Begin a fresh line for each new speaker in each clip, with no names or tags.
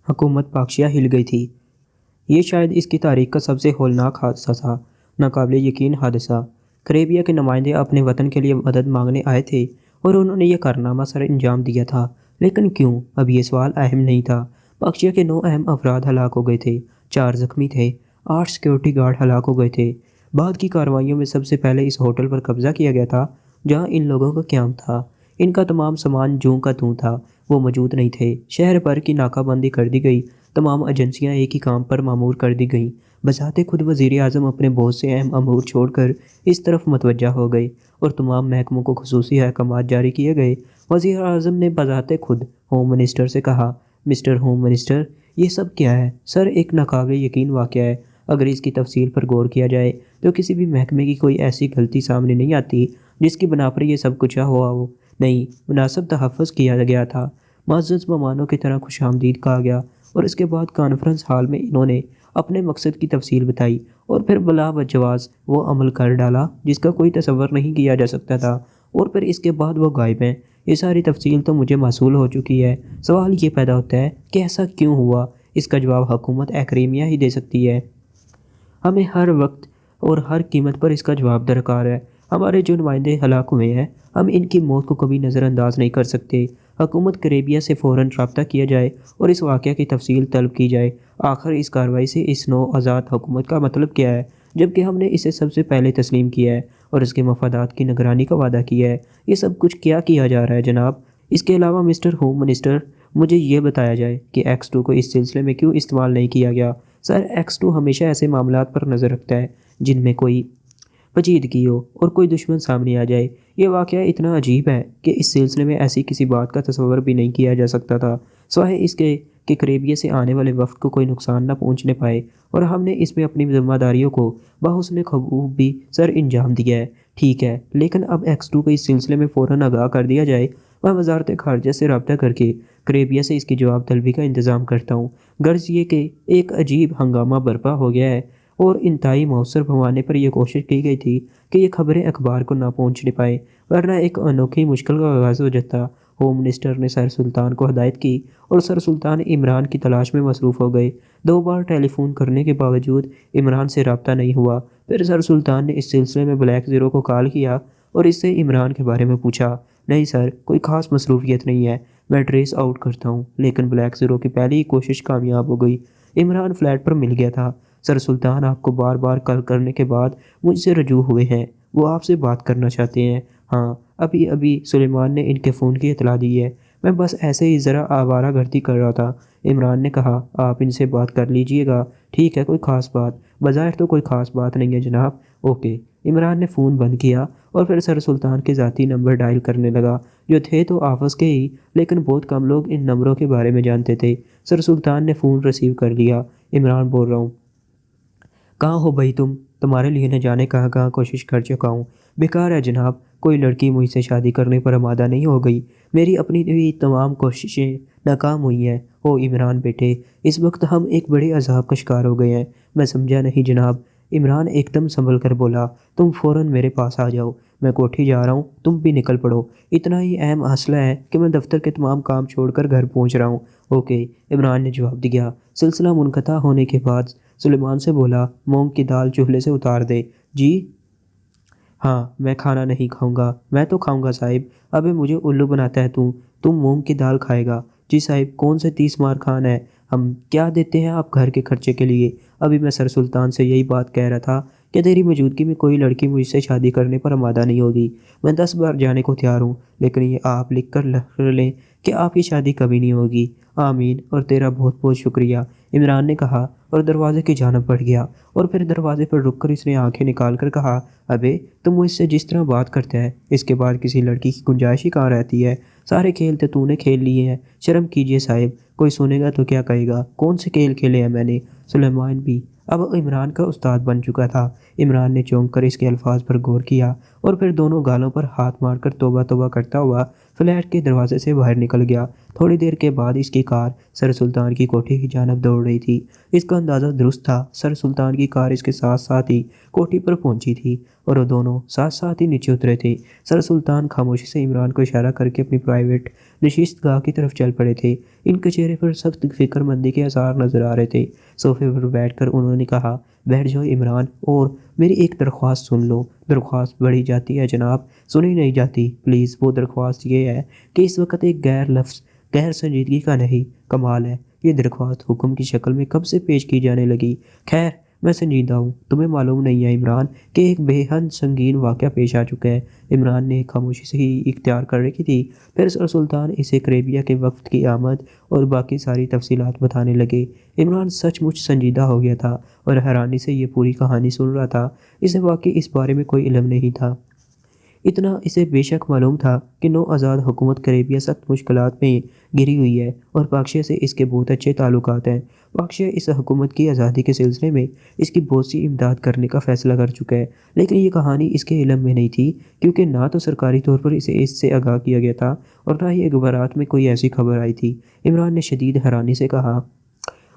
حکومت پاکشیہ ہل گئی تھی۔ یہ شاید اس کی تاریخ کا سب سے ہولناک حادثہ تھا، ناقابل یقین حادثہ۔ کریبیا کے نمائندے اپنے وطن کے لیے مدد مانگنے آئے تھے اور انہوں نے یہ کارنامہ سر انجام دیا تھا، لیکن کیوں؟ اب یہ سوال اہم نہیں تھا۔ پاکشیہ کے 9 اہم افراد ہلاک ہو گئے تھے، 4 زخمی تھے، 8 سیکیورٹی گارڈ ہلاک ہو گئے تھے۔ بعد کی کارروائیوں میں سب سے پہلے اس ہوٹل پر قبضہ کیا گیا تھا جہاں ان لوگوں کا قیام تھا۔ ان کا تمام سامان جوں کا توں تھا، وہ موجود نہیں تھے۔ شہر پر کی ناکہ بندی کر دی گئی، تمام ایجنسیاں ایک ہی کام پر مامور کر دی گئیں۔ بذات خود وزیر اعظم اپنے بہت سے اہم امور چھوڑ کر اس طرف متوجہ ہو گئے اور تمام محکموں کو خصوصی احکامات جاری کیے گئے۔ وزیر اعظم نے بذات خود ہوم منسٹر سے کہا، مسٹر ہوم منسٹر، یہ سب کیا ہے؟ سر، ایک ناقابل یقین واقعہ ہے۔ اگر اس کی تفصیل پر غور کیا جائے تو کسی بھی محکمے کی کوئی ایسی غلطی سامنے نہیں آتی جس کی بنا پر یہ سب کچھ ہوا ہو۔ نہیں، مناسب تحفظ کیا گیا تھا، معزز مہمانوں کی طرح خوش آمدید کہا گیا، اور اس کے بعد کانفرنس ہال میں انہوں نے اپنے مقصد کی تفصیل بتائی اور پھر بلا بجواز وہ عمل کر ڈالا جس کا کوئی تصور نہیں کیا جا سکتا تھا، اور پھر اس کے بعد وہ غائب ہیں۔ یہ ساری تفصیل تو مجھے موصول ہو چکی ہے۔ سوال یہ پیدا ہوتا ہے کہ ایسا کیوں ہوا؟ اس کا جواب حکومت کریمیا ہی دے سکتی ہے۔ ہمیں ہر وقت اور ہر قیمت پر اس کا جواب درکار ہے۔ ہمارے جو نمائندے ہلاک ہوئے ہیں، ہم ان کی موت کو کبھی نظر انداز نہیں کر سکتے۔ حکومت کریبیا سے فوراً رابطہ کیا جائے اور اس واقعہ کی تفصیل طلب کی جائے۔ آخر اس کارروائی سے اس نو آزاد حکومت کا مطلب کیا ہے، جبکہ ہم نے اسے سب سے پہلے تسلیم کیا ہے اور اس کے مفادات کی نگرانی کا وعدہ کیا ہے؟ یہ سب کچھ کیا کیا جا رہا ہے جناب؟ اس کے علاوہ مسٹر ہوم منسٹر، مجھے یہ بتایا جائے کہ X2 کو اس سلسلے میں کیوں استعمال نہیں کیا گیا؟ سر، X2 ہمیشہ ایسے معاملات پر نظر رکھتا ہے جن میں کوئی پیچیدگی ہو اور کوئی دشمن سامنے آ جائے۔ یہ واقعہ اتنا عجیب ہے کہ اس سلسلے میں ایسی کسی بات کا تصور بھی نہیں کیا جا سکتا تھا، سوائے اس کے کہ کریبیا سے آنے والے وفد کو کوئی نقصان نہ پہنچنے پائے، اور ہم نے اس میں اپنی ذمہ داریوں کو بحسن خوب بھی سر انجام دیا ہے۔ ٹھیک ہے، لیکن اب X2 کو اس سلسلے میں فوراً آگاہ کر دیا جائے۔ میں وزارت خارجہ سے رابطہ کر کے کریبیا سے اس کی جواب طلبی کا انتظام کرتا ہوں۔ غرض یہ کہ ایک عجیب ہنگامہ برپا ہو گیا ہے اور انتہائی مؤثر پیمانے پر یہ کوشش کی گئی تھی کہ یہ خبریں اخبار کو نہ پہنچنے پائیں، ورنہ ایک انوکھی مشکل کا آغاز ہو جاتا۔ ہوم منسٹر نے سر سلطان کو ہدایت کی اور سر سلطان عمران کی تلاش میں مصروف ہو گئے۔ 2 بار ٹیلی فون کرنے کے باوجود عمران سے رابطہ نہیں ہوا۔ پھر سر سلطان نے اس سلسلے میں بلیک زیرو کو کال کیا اور اس سے عمران کے بارے میں پوچھا۔ نہیں سر، کوئی خاص مصروفیت نہیں ہے، میں ٹریس آؤٹ کرتا ہوں، لیکن بلیک زیرو کی پہلی ہی کوشش کامیاب ہو گئی۔ عمران فلیٹ پر مل گیا تھا۔ سر سلطان آپ کو بار بار کال کرنے کے بعد مجھ سے رجوع ہوئے ہیں، وہ آپ سے بات کرنا چاہتے ہیں۔ ہاں، ابھی سلیمان نے ان کے فون کی اطلاع دی ہے، میں بس ایسے ہی ذرا آوارہ گردی کر رہا تھا۔ عمران نے کہا، آپ ان سے بات کر لیجئے گا۔ ٹھیک ہے، کوئی خاص بات؟ بظاہر تو کوئی خاص بات نہیں ہے جناب۔ اوکے۔ عمران نے فون بند کیا اور پھر سر سلطان کے ذاتی نمبر ڈائل کرنے لگا، جو تھے تو آفس کے ہی، لیکن بہت کم لوگ ان نمبروں کے بارے میں جانتے تھے۔ سر سلطان نے فون ریسیو کر لیا۔ عمران بول رہا ہوں۔ کہاں ہو بھائی تم؟ تمہارے لیے نہ جانے کہاں کوشش کر چکا ہوں۔ بیکار ہے جناب، کوئی لڑکی مجھ سے شادی کرنے پر آمادہ نہیں ہو گئی۔ میری اپنی بھی تمام کوششیں ناکام ہوئی ہیں۔ او عمران بیٹے، اس وقت ہم ایک بڑے عذاب کا شکار ہو گئے ہیں۔ میں سمجھا نہیں جناب۔ عمران ایک دم سنبھل کر بولا، تم فوراً میرے پاس آ جاؤ، میں کوٹھی جا رہا ہوں، تم بھی نکل پڑو۔ اتنا ہی اہم مسئلہ ہے کہ میں دفتر کے تمام کام چھوڑ کر گھر پہنچ رہا ہوں۔ اوکے، عمران نے جواب دیا۔ سلسلہ منقطع ہونے کے بعد سلیمان سے بولا، مونگ کی دال چولہے سے اتار دے۔ جی ہاں، میں کھانا نہیں کھاؤں گا۔ میں تو کھاؤں گا صاحب۔ ابے مجھے الو بناتا ہے تم مونگ کی دال کھائے گا؟ جی صاحب، کون سے 30 مار خان ہے؟ ہم کیا دیتے ہیں آپ گھر کے خرچے کے لیے؟ ابھی میں سر سلطان سے یہی بات کہہ رہا تھا کہ تیری موجودگی میں کوئی لڑکی مجھ سے شادی کرنے پر آمادہ نہیں ہوگی۔ میں 10 بار جانے کو تیار ہوں، لیکن یہ آپ لکھ کر لیں کہ آپ کی شادی کبھی نہیں ہوگی۔ آمین، اور تیرا بہت بہت شکریہ، عمران نے کہا اور دروازے کی جانب بڑھ گیا، اور پھر دروازے پر رک کر اس نے آنکھیں نکال کر کہا، ابے تم مجھ سے جس طرح بات کرتا ہے، اس کے بعد کسی لڑکی کی گنجائش ہی کہاں رہتی ہے؟ سارے کھیل تو نے کھیل لیے ہیں۔ شرم کیجئے صاحب، کوئی سنے گا تو کیا کہے گا؟ کون سے کھیل کھیلے ہیں میں نے؟ سلیمان بھی اب عمران کا استاد بن چکا تھا۔ عمران نے چونک کر اس کے الفاظ پر غور کیا اور پھر دونوں گالوں پر ہاتھ مار کر توبہ توبہ کرتا ہوا فلیٹ کے دروازے سے باہر نکل گیا۔ تھوڑی دیر کے بعد اس کی کار سر سلطان کی کوٹھی کی جانب دوڑ رہی تھی۔ اس کا اندازہ درست تھا، سر سلطان کی کار اس کے ساتھ ساتھ ہی کوٹھی پر پہنچی تھی اور وہ دونوں ساتھ ساتھ ہی نیچے اترے تھے۔ سر سلطان خاموشی سے عمران کو اشارہ کر کے اپنی پرائیویٹ نشست گاہ کی طرف چل پڑے تھے۔ ان کے چہرے پر سخت فکر مندی کے آثار نظر آ رہے تھے۔ صوفے پر بیٹھ کر انہوں نے کہا، بیٹھ جاؤ عمران، اور میری ایک درخواست سن لو۔ درخواست بڑھی جاتی ہے جناب، سنی نہیں جاتی پلیز۔ وہ درخواست یہ ہے کہ اس وقت ایک غیر سنجیدگی کا نہیں، کمال ہے یہ درخواست حکم کی شکل میں کب سے پیش کی جانے لگی۔ خیر میں سنجیدہ ہوں، تمہیں معلوم نہیں ہے عمران کہ ایک بے حد سنگین واقعہ پیش آ چکا ہے۔ عمران نے خاموشی سے ہی اختیار کر رکھی تھی۔ پھر سر سلطان اسے کریبیا کے وفد کی آمد اور باقی ساری تفصیلات بتانے لگے۔ عمران سچ مچ سنجیدہ ہو گیا تھا اور حیرانی سے یہ پوری کہانی سن رہا تھا۔ اسے واقعی اس بارے میں کوئی علم نہیں تھا۔ اتنا اسے بے شک معلوم تھا کہ نو آزاد حکومت کریبیا سخت مشکلات میں گھری ہوئی ہے اور پاکشیا سے اس کے بہت اچھے تعلقات ہیں۔ پاکشیا اس حکومت کی آزادی کے سلسلے میں اس کی بہت سی امداد کرنے کا فیصلہ کر چکا ہے، لیکن یہ کہانی اس کے علم میں نہیں تھی، کیونکہ نہ تو سرکاری طور پر اسے اس سے آگاہ کیا گیا تھا اور نہ ہی اخبارات میں کوئی ایسی خبر آئی تھی۔ عمران نے شدید حیرانی سے کہا،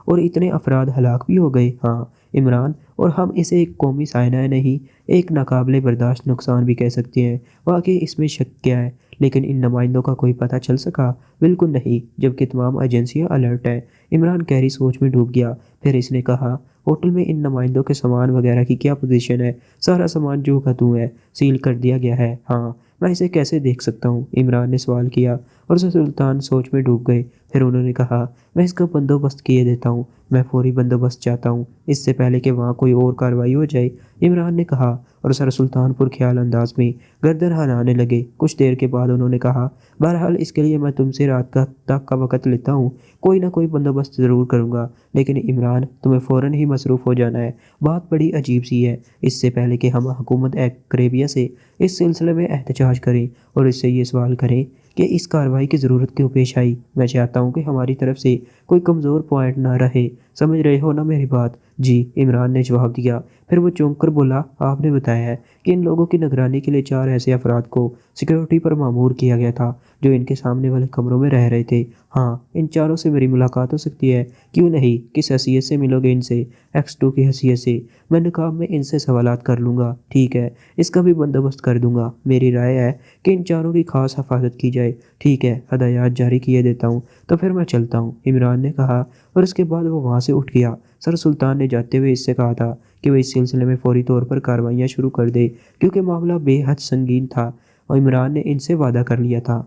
اور اتنے افراد ہلاک بھی ہو گئے؟ ہاں عمران، اور ہم اسے ایک قومی سائنہ نہیں، ایک ناقابل برداشت نقصان بھی کہہ سکتے ہیں۔ واقعی اس میں شک کیا ہے، لیکن ان نمائندوں کا کوئی پتہ چل سکا؟ بالکل نہیں، جبکہ تمام ایجنسیاں الرٹ ہیں۔ عمران گہری سوچ میں ڈوب گیا۔ پھر اس نے کہا، ہوٹل میں ان نمائندوں کے سامان وغیرہ کی کیا پوزیشن ہے؟ سارا سامان جو کا توں ہے، سیل کر دیا گیا ہے؟ ہاں۔ میں اسے کیسے دیکھ سکتا ہوں؟ عمران نے سوال کیا اور سلطان سوچ میں ڈوب گئے۔ پھر انہوں نے کہا، میں اس کا بندوبست کیے دیتا ہوں، میں فوری بندوبست چاہتا ہوں، اس سے پہلے کہ وہاں کوئی اور کارروائی ہو جائے، عمران نے کہا، اور سر سلطان پرخیال انداز میں گردن ہلانے لگے۔ کچھ دیر کے بعد انہوں نے کہا، بہرحال اس کے لیے میں تم سے رات تک کا وقت لیتا ہوں، کوئی نہ کوئی بندوبست ضرور کروں گا، لیکن عمران تمہیں فوراً ہی مصروف ہو جانا ہے۔ بات بڑی عجیب سی ہے، اس سے پہلے کہ ہم حکومت کریبیا سے اس سلسلے میں احتجاج کریں اور اس سے یہ سوال کریں کہ اس کارروائی کی ضرورت کیوں پیش آئی، میں چاہتا ہوں کہ ہماری طرف سے کوئی کمزور پوائنٹ نہ رہے، سمجھ رہے ہو نا میری بات؟ جی، عمران نے جواب دیا۔ پھر وہ چونک کر بولا، آپ نے بتایا ہے کہ ان لوگوں کی نگرانی کے لیے 4 ایسے افراد کو سیکیورٹی پر مامور کیا گیا تھا جو ان کے سامنے والے کمروں میں رہ رہے تھے۔ ہاں، ان 4 سے میری ملاقات ہو سکتی ہے؟ کیوں نہیں، کس حیثیت سے ملو گے ان سے؟ X2 کی حیثیت سے۔ میں نقاب میں ان سے سوالات کر لوں گا، ٹھیک ہے، اس کا بھی بندوبست کر دوں گا۔ میری رائے ہے کہ ان 4 کی خاص حفاظت کی جائے۔ ٹھیک ہے، ہدایات جاری کیے دیتا ہوں، تو پھر میں چلتا ہوں، عمران نے کہا، اور اس کے بعد وہ وہاں سے اٹھ گیا۔ سر سلطان نے جاتے ہوئے اس سے کہا تھا کہ وہ اس سلسلے میں فوری طور پر کارروائیاں شروع کر دے، کیونکہ معاملہ بے حد سنگین تھا اور عمران نے ان سے وعدہ کر لیا تھا۔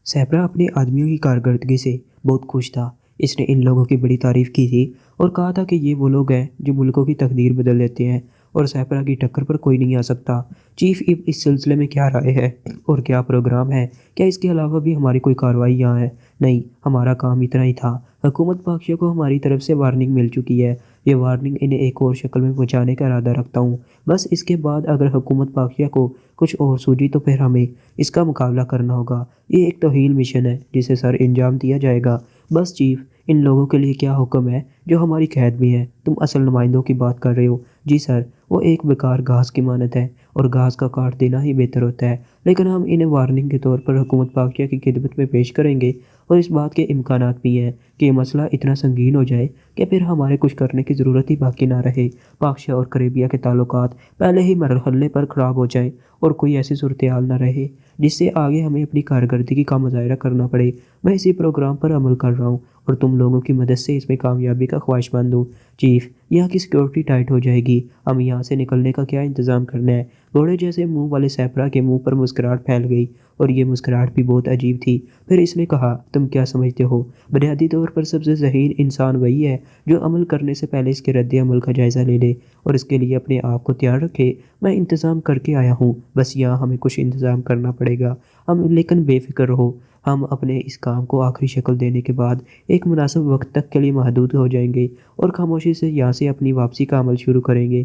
سیپرا اپنے آدمیوں کی کارکردگی سے بہت خوش تھا۔ اس نے ان لوگوں کی بڑی تعریف کی تھی اور کہا تھا کہ یہ وہ لوگ ہیں جو ملکوں کی تقدیر بدل دیتے ہیں اور سیپرا کی ٹکر پر کوئی نہیں آ سکتا۔ چیف اب اس سلسلے میں کیا رائے ہے اور کیا پروگرام ہے؟ کیا اس کے علاوہ بھی ہماری کوئی کارروائی یہاں ہے؟ نہیں، ہمارا کام اتنا ہی تھا۔ حکومت پاکشیا کو ہماری طرف سے وارننگ مل چکی ہے، یہ وارننگ انہیں ایک اور شکل میں پہنچانے کا ارادہ رکھتا ہوں۔ بس اس کے بعد اگر حکومت پاکشیا کو کچھ اور سوجی تو پھر ہمیں اس کا مقابلہ کرنا ہوگا۔ یہ ایک طویل مشن ہے جسے سر انجام دیا جائے گا۔ بس چیف، ان لوگوں کے لیے کیا حکم ہے جو ہماری قید میں ہے؟ تم اصل نمائندوں کی بات کر رہے ہو؟ جی سر، وہ ایک بیکار گھاس کی مانند ہے اور گھاس کا کاٹ دینا ہی بہتر ہوتا ہے، لیکن ہم انہیں وارننگ کے طور پر حکومت پاکشیا کی خدمت میں پیش کریں گے اور اس بات کے امکانات بھی ہیں کہ یہ مسئلہ اتنا سنگین ہو جائے کہ پھر ہمارے کچھ کرنے کی ضرورت ہی باقی نہ رہے۔ پاکشیا اور کریبیا کے تعلقات پہلے ہی مرحلے پر خراب ہو جائیں اور کوئی ایسی صورتحال نہ رہے جس سے آگے ہمیں اپنی کارکردگی کا مظاہرہ کرنا پڑے۔ میں اسی پروگرام پر عمل کر رہا ہوں اور تم لوگوں کی مدد سے اس میں کامیابی کا خواہشمند ہوں۔ چیف، یہاں کی سیکیورٹی ٹائٹ ہو جائے گی، ہم یہاں سے نکلنے کا کیا انتظام کرنا ہے؟ گھوڑے جیسے منہ والے سیپرا کے منہ پر مسکراہٹ پھیل گئی اور یہ مسکراہٹ بھی بہت عجیب تھی۔ پھر اس نے کہا، تم کیا سمجھتے ہو بنیادی طور پر سب سے ذہین انسان وہی ہے جو عمل کرنے سے پہلے اس کے رد عمل کا جائزہ لے لے اور اس کے لیے اپنے آپ کو تیار رکھے؟ میں انتظام کر کے آیا ہوں، بس یہاں ہمیں کچھ انتظام کرنا پڑے گا، لیکن بے فکر رہو، ہم اپنے اس کام کو آخری شکل دینے کے بعد ایک مناسب وقت تک کے لیے محدود ہو جائیں گے اور خاموشی سے یہاں سے اپنی واپسی کا عمل شروع کریں گے۔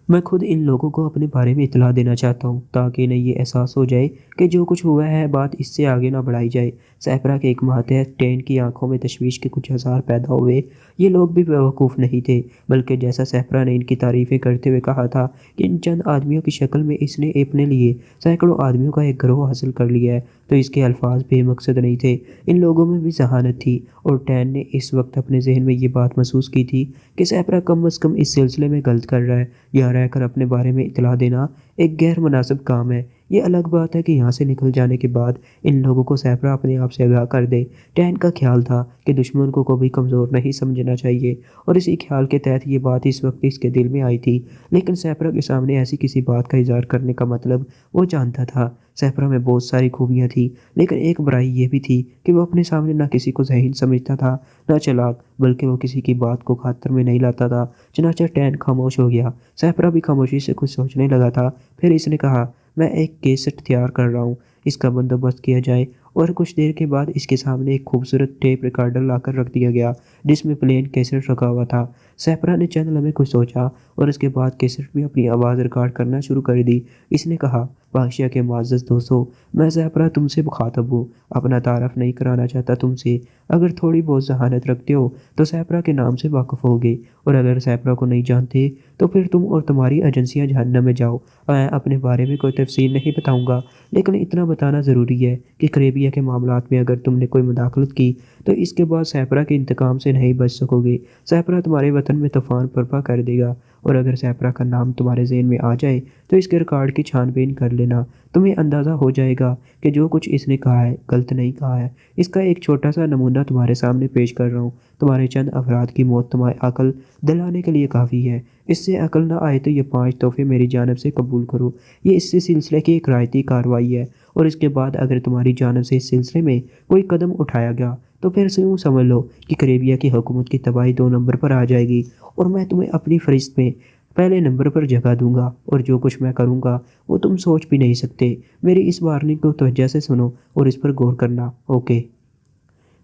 میں خود ان لوگوں کو اپنے بارے میں اطلاع دینا چاہتا ہوں تاکہ انہیں یہ احساس ہو جائے کہ جو کچھ ہوا ہے بات اس سے آگے نہ بڑھائی جائے۔ سیپرا کے ایک ماتحت ٹین کی آنکھوں میں تشویش کے کچھ اثار پیدا ہوئے۔ یہ لوگ بھی بیوقوف نہیں تھے، بلکہ جیسا سیپرا نے ان کی تعریفیں کرتے ہوئے کہا تھا کہ ان چند آدمیوں کی شکل میں اس نے اپنے لیے سینکڑوں آدمیوں کا ایک گروہ حاصل کر لیا ہے، تو اس کے الفاظ بے مقصد نہیں تھے۔ ان لوگوں میں بھی ذہانت تھی، اور ٹین نے اس وقت اپنے ذہن میں یہ بات محسوس کی تھی کہ سیپرا کم از کم اس سلسلے میں غلط کر رہا ہے۔ یہاں رہ کر اپنے بارے میں اطلاع دینا ایک غیر مناسب کام ہے۔ یہ الگ بات ہے کہ یہاں سے نکل جانے کے بعد ان لوگوں کو سیپرا اپنے آپ سے آگاہ کر دے۔ ٹین کا خیال تھا کہ دشمن کو کبھی کمزور نہیں سمجھنا چاہیے، اور اسی خیال کے تحت یہ بات اس وقت اس کے دل میں آئی تھی۔ لیکن سیپرا کے سامنے ایسی کسی بات کا اظہار کرنے کا مطلب وہ جانتا تھا۔ سیپرا میں بہت ساری خوبیاں تھیں، لیکن ایک برائی یہ بھی تھی کہ وہ اپنے سامنے نہ کسی کو ذہین سمجھتا تھا نہ چلاک، بلکہ وہ کسی کی بات کو خاطر میں نہیں لاتا تھا۔ چنانچہ ٹین خاموش ہو گیا۔ سیپرا بھی خاموشی سے کچھ سوچنے لگا تھا۔ پھر اس نے کہا، میں ایک کیسٹ تیار کر رہا ہوں، اس کا بندوبست کیا جائے۔ اور کچھ دیر کے بعد اس کے سامنے ایک خوبصورت ٹیپ ریکارڈر لا کر رکھ دیا گیا جس میں پلین کیسٹ رکھا ہوا تھا۔ سیپرا نے چند لمحے کچھ سوچا اور اس کے بعد کیسٹ میں اپنی آواز ریکارڈ کرنا شروع کر دی۔ اس نے کہا، پاشیا کے معزز دوستو، میں سیپرا تم سے مخاطب ہوں، اپنا تعارف نہیں کرانا چاہتا تم سے۔ اگر تھوڑی بہت ذہانت رکھتے ہو تو سیپرا کے نام سے واقف ہوگے، اور اگر سیپرا کو نہیں جانتے تو پھر تم اور تمہاری ایجنسیاں جہنم میں جاؤ۔ میں اپنے بارے میں کوئی تفصیل نہیں بتاؤں گا، لیکن اتنا بتانا ضروری ہے کہ کریبیا کے معاملات میں اگر تم نے کوئی مداخلت کی تو اس کے بعد سیپرا کے انتقام سے نہیں بچ سکو گے۔ سیپرا تمہارے وطن میں طوفان برپا کر دے گا، اور اگر سیپرا کا نام تمہارے ذہن میں آ جائے تو اس کے ریکارڈ کی چھان بین کر لینا۔ تمہیں اندازہ ہو جائے گا کہ جو کچھ اس نے کہا ہے غلط نہیں کہا ہے۔ اس کا ایک چھوٹا سا نمونہ تمہارے سامنے پیش کر رہا ہوں۔ تمہارے چند افراد کی موت تمہیں عقل دلانے کے لیے کافی ہے۔ اس سے عقل نہ آئے تو یہ 5 تحفے میری جانب سے قبول کرو۔ یہ اس سلسلے کی ایک رعایتی کارروائی ہے، اور اس کے بعد اگر تمہاری جانب سے اس سلسلے میں کوئی قدم اٹھایا گیا تو پھر سے یوں سمجھ لو کہ کریبیا کی حکومت کی تباہی 2 نمبر پر آ جائے گی، اور میں تمہیں اپنی فہرست میں پہلے نمبر پر جگہ دوں گا، اور جو کچھ میں کروں گا وہ تم سوچ بھی نہیں سکتے۔ میری اس وارننگ کو توجہ سے سنو اور اس پر غور کرنا، اوکے؟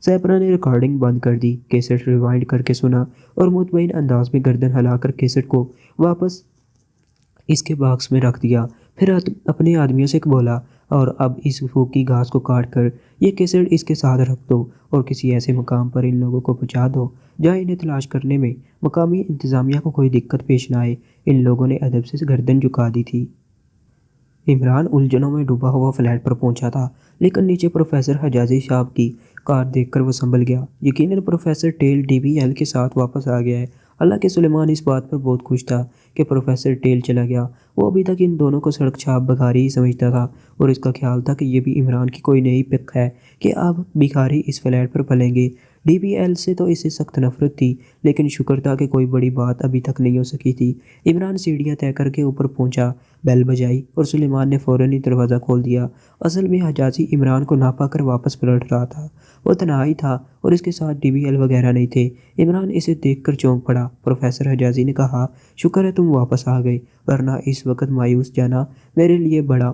سیپرا نے ریکارڈنگ بند کر دی، کیسٹ ریوائنڈ کر کے سنا اور مطمئن انداز میں گردن ہلا کر کیسٹ کو واپس اس کے باکس میں رکھ دیا۔ پھر اپنے آدمیوں سے بولا، اور اب اس پھوکی گھاس کو کاٹ کر یہ کیسٹ اس کے ساتھ رکھ دو، اور کسی ایسے مقام پر ان لوگوں کو پہنچا دو جہاں انہیں تلاش کرنے میں مقامی انتظامیہ کو کوئی دقت پیش نہ آئے۔ ان لوگوں نے ادب سے گردن جھکا دی تھی۔ عمران الجھنوں میں ڈوبا ہوا فلیٹ پر پہنچا تھا، لیکن نیچے پروفیسر حجازی صاحب کی کار دیکھ کر وہ سنبھل گیا۔ یقیناً professor tell D B L کے ساتھ واپس آ گیا ہے۔ حالانکہ سلیمان اس بات پر بہت خوش تھا کہ پروفیسر ٹیل چلا گیا۔ وہ ابھی تک ان دونوں کو سڑک چھاپ بھکاری ہی سمجھتا تھا، اور اس کا خیال تھا کہ یہ بھی عمران کی کوئی نئی پک ہے کہ اب بھکاری اس فلیٹ پر پلیں گے۔ ڈی بی ایل سے تو اسے سخت نفرت تھی، لیکن شکر تھا کہ کوئی بڑی بات ابھی تک نہیں ہو سکی تھی۔ عمران سیڑھیاں طے کر کے اوپر پہنچا، بیل بجائی اور سلیمان نے فوراً ہی دروازہ کھول دیا۔ اصل میں حجازی عمران کو نہ پا کر واپس پلٹ رہا تھا۔ وہ تنہا ہی تھا اور اس کے ساتھ ڈی بی ایل وغیرہ نہیں تھے۔ عمران اسے دیکھ کر چونک پڑا۔ پروفیسر حجازی نے کہا، شکر ہے تم واپس آ گئے، ورنہ اس وقت مایوس جانا میرے لیے بڑا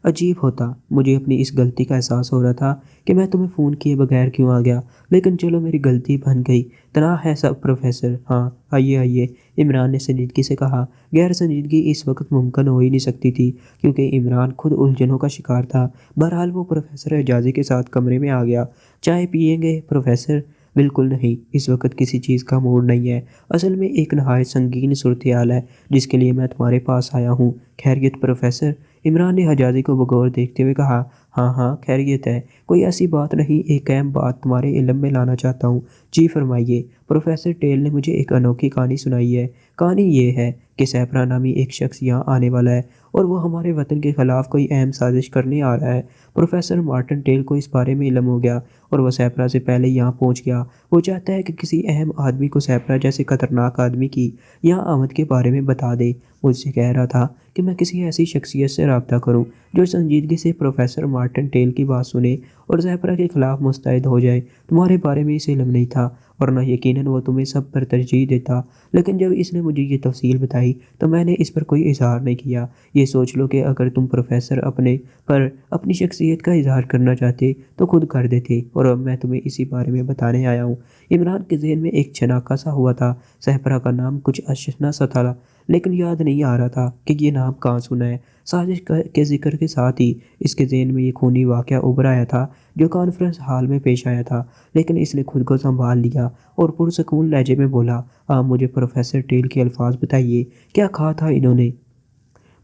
عجیب ہوتا۔ مجھے اپنی اس غلطی کا احساس ہو رہا تھا کہ میں تمہیں فون کیے بغیر کیوں آ گیا، لیکن چلو میری غلطی بن گئی۔ تنہا ہے سب پروفیسر؟ ہاں، آئیے آئیے، عمران نے سنجیدگی سے کہا۔ غیر سنجیدگی اس وقت ممکن ہو ہی نہیں سکتی تھی، کیونکہ عمران خود الجھنوں کا شکار تھا۔ بہرحال وہ پروفیسر حجازی کے ساتھ کمرے میں آ گیا۔ چائے پیئیں گے پروفیسر؟ بالکل نہیں، اس وقت کسی چیز کا موڈ نہیں ہے۔ اصل میں ایک نہایت سنگین صورتحال ہے جس کے لیے میں تمہارے پاس آیا ہوں۔ خیریت پروفیسر؟ عمران نے حجازی کو بغور دیکھتے ہوئے کہا، ہاں ہاں خیریت ہے، کوئی ایسی بات نہیں، ایک اہم بات تمہارے علم میں لانا چاہتا ہوں۔ جی فرمائیے۔ پروفیسر ٹیل نے مجھے ایک انوکھی کہانی سنائی ہے۔ کہانی یہ ہے کہ سیپرا نامی ایک شخص یہاں آنے والا ہے، اور وہ ہمارے وطن کے خلاف کوئی اہم سازش کرنے آ رہا ہے۔ پروفیسر مارٹن ٹیل کو اس بارے میں علم ہو گیا، اور وہ سیپرا سے پہلے یہاں پہنچ گیا۔ وہ چاہتا ہے کہ کسی اہم آدمی کو سیپرا جیسے خطرناک آدمی کی یہاں آمد کے بارے میں بتا دے۔ مجھ سے کہہ رہا تھا کہ میں کسی ایسی شخصیت سے رابطہ کروں جو سنجیدگی سے پروفیسر مارٹن ٹیل کی بات سنے اور سیپرا کے خلاف مستعد ہو جائے۔ تمہارے بارے میں اسے علم نہیں تھا، ورنہ یقیناً وہ تمہیں سب پر ترجیح دیتا، لیکن جب اس نے مجھے یہ تفصیل بتائی تو میں نے اس پر کوئی اظہار نہیں کیا۔ یہ سوچ لو کہ اگر تم پروفیسر اپنی شخصیت کا اظہار کرنا چاہتے تو خود کر دیتے، اور اب میں تمہیں اسی بارے میں بتانے آیا ہوں۔ عمران کے ذہن میں ایک چھناکا سا ہوا تھا۔ سیپرا کا نام کچھ اشنا سا تھا، لیکن یاد نہیں آ رہا تھا کہ یہ نام کہاں سنا ہے۔ سازش کے ذکر کے ساتھ ہی اس کے ذہن میں یہ خونی واقعہ ابھر آیا تھا جو کانفرنس ہال میں پیش آیا تھا، لیکن اس نے خود کو سنبھال لیا اور پرسکون لہجے میں بولا، آپ مجھے پروفیسر ٹیل کے الفاظ بتائیے، کیا کہا تھا انہوں نے؟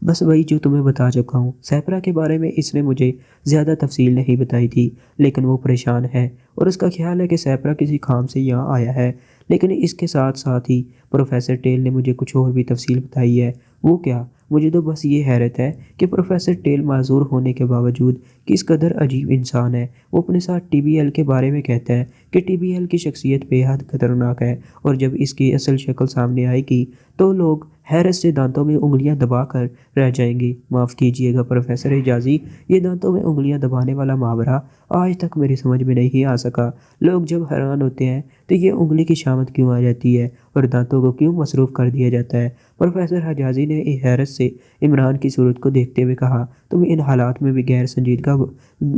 بس وہی جو تمہیں بتا چکا ہوں۔ سیپرا کے بارے میں اس نے مجھے زیادہ تفصیل نہیں بتائی تھی، لیکن وہ پریشان ہے اور اس کا خیال ہے کہ سیپرا کسی کام سے یہاں آیا ہے۔ لیکن اس کے ساتھ ساتھ ہی پروفیسر ٹیل نے مجھے کچھ اور بھی تفصیل بتائی ہے۔ وہ کیا؟ مجھے تو بس یہ حیرت ہے کہ پروفیسر ٹیل معذور ہونے کے باوجود کس قدر عجیب انسان ہے۔ وہ اپنے ساتھ ٹی بی ایل کے بارے میں کہتا ہے کہ ٹی بی ایل کی شخصیت بے حد خطرناک ہے، اور جب اس کی اصل شکل سامنے آئے گی تو لوگ حیرت سے دانتوں میں انگلیاں دبا کر رہ جائیں گے۔ معاف کیجیے گا پروفیسر حجازی، یہ دانتوں میں انگلیاں دبانے والا محاورہ آج تک میری سمجھ میں نہیں آ سکا۔ لوگ جب حیران ہوتے ہیں تو یہ انگلی کی شامت کیوں آ جاتی ہے اور دانتوں کو کیوں مصروف کر دیا جاتا ہے؟ پروفیسر حجازی نے حیرت سے عمران کی صورت کو دیکھتے ہوئے کہا، تم ان حالات میں بھی غیر سنجیدہ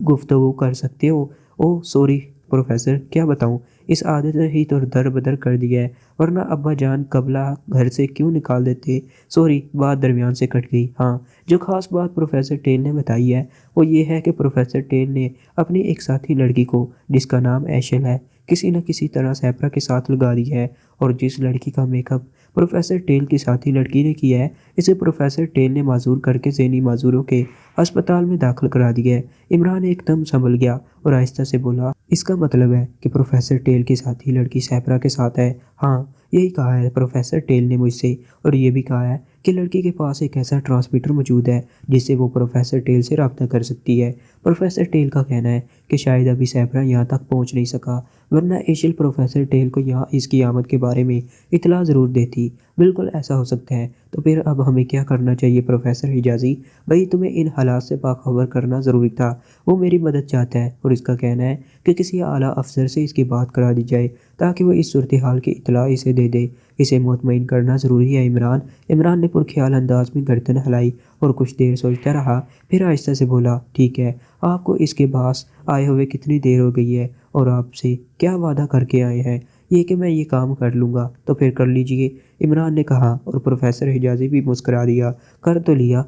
گفتگو کر سکتے ہو؟ اوہ سوری پروفیسر، کیا بتاؤں، اس عادت نے ہی تو در بدر کر دیا ہے، ورنہ ابا جان قبلہ گھر سے کیوں نکال دیتے؟ سوری، بات درمیان سے کٹ گئی۔ ہاں، جو خاص بات پروفیسر ٹیل نے بتائی ہے وہ یہ ہے کہ پروفیسر ٹیل نے اپنی ایک ساتھی لڑکی کو، جس کا نام ایشل ہے، کسی نہ کسی طرح سیپرا کے ساتھ لگا دیا ہے، اور جس لڑکی کا میک اپ پروفیسر ٹیل کی ساتھی لڑکی نے کیا ہے، اسے پروفیسر ٹیل نے معذور کر کے ذہنی معذوروں کے ہسپتال میں داخل کرا دیا ہے۔ عمران ایک دم سنبھل گیا اور آہستہ سے بولا، اس کا مطلب ہے کہ پروفیسر ٹیل کی ساتھی لڑکی سیپرا کے ساتھ ہے؟ ہاں، یہی کہا ہے پروفیسر ٹیل نے مجھ سے، اور یہ بھی کہا ہے کہ لڑکی کے پاس ایک ایسا ٹرانسمیٹر موجود ہے جس سے وہ پروفیسر ٹیل سے رابطہ کر سکتی ہے۔ پروفیسر ٹیل کا کہنا ہے کہ شاید ابھی سیپرا یہاں تک پہنچ نہیں سکا، ورنہ ایشل پروفیسر ٹیل کو یہاں اس کی آمد کے بارے میں اطلاع ضرور دیتی۔ بالکل ایسا ہو سکتا ہے، تو پھر اب ہمیں کیا کرنا چاہیے پروفیسر حجازی؟ بھائی تمہیں ان حالات سے باخبر کرنا ضروری تھا۔ وہ میری مدد چاہتا ہے اور اس کا کہنا ہے کہ کسی اعلیٰ افسر سے اس کی بات کرا دی جائے تاکہ وہ اس صورتحال کی اطلاع اسے دے دے۔ اسے مطمئن کرنا ضروری ہے عمران۔ عمران نے پرخیال انداز میں گردن ہلائی اور کچھ دیر سوچتا رہا، پھر آہستہ سے بولا، ٹھیک ہے، آپ کو اس کے پاس آئے ہوئے کتنی دیر ہو گئی ہے اور آپ سے کیا وعدہ کر کے آئے ہیں؟ یہ کہ میں یہ کام کر لوں گا، تو پھر کر لیجئے، عمران نے کہا، اور پروفیسر حجازی بھی مسکرا دیا۔ کر تو لیا؟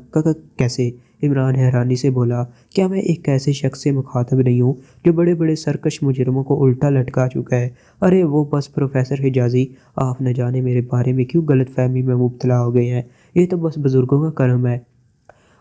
کیسے؟ عمران حیرانی سے بولا، کیا میں ایک ایسے شخص سے مخاطب نہیں ہوں جو بڑے بڑے سرکش مجرموں کو الٹا لٹکا چکا ہے؟ ارے وہ بس پروفیسر حجازی، آپ نہ جانے میرے بارے میں کیوں غلط فہمی میں مبتلا ہو گئے ہیں، یہ تو بس بزرگوں کا کرم ہے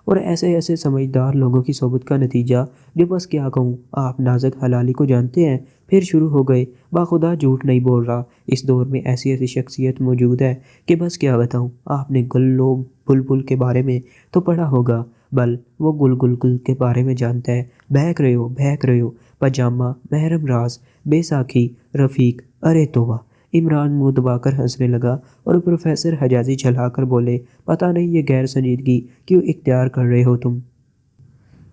اور ایسے سمجھدار لوگوں کی صحبت کا نتیجہ، جو بس کیا کہوں، آپ نازک حلالی کو جانتے ہیں؟ پھر شروع ہو گئے، باخدا جھوٹ نہیں بول رہا، اس دور میں ایسی شخصیت موجود ہے کہ بس کیا بتاؤں۔ آپ نے گلو بلبل کے بارے میں تو پڑھا ہوگا، بل وہ گل کے بارے میں جانتا ہے۔ بہک رہے ہو، پاجامہ، محرم راز، بے ساکھی، رفیق، ارے توبہ! عمران منہ دبا کر ہنسنے لگا اور پروفیسر حجازی جھلا کر بولے، پتہ نہیں یہ غیر سنجیدگی کیوں اختیار کر رہے ہو تم؟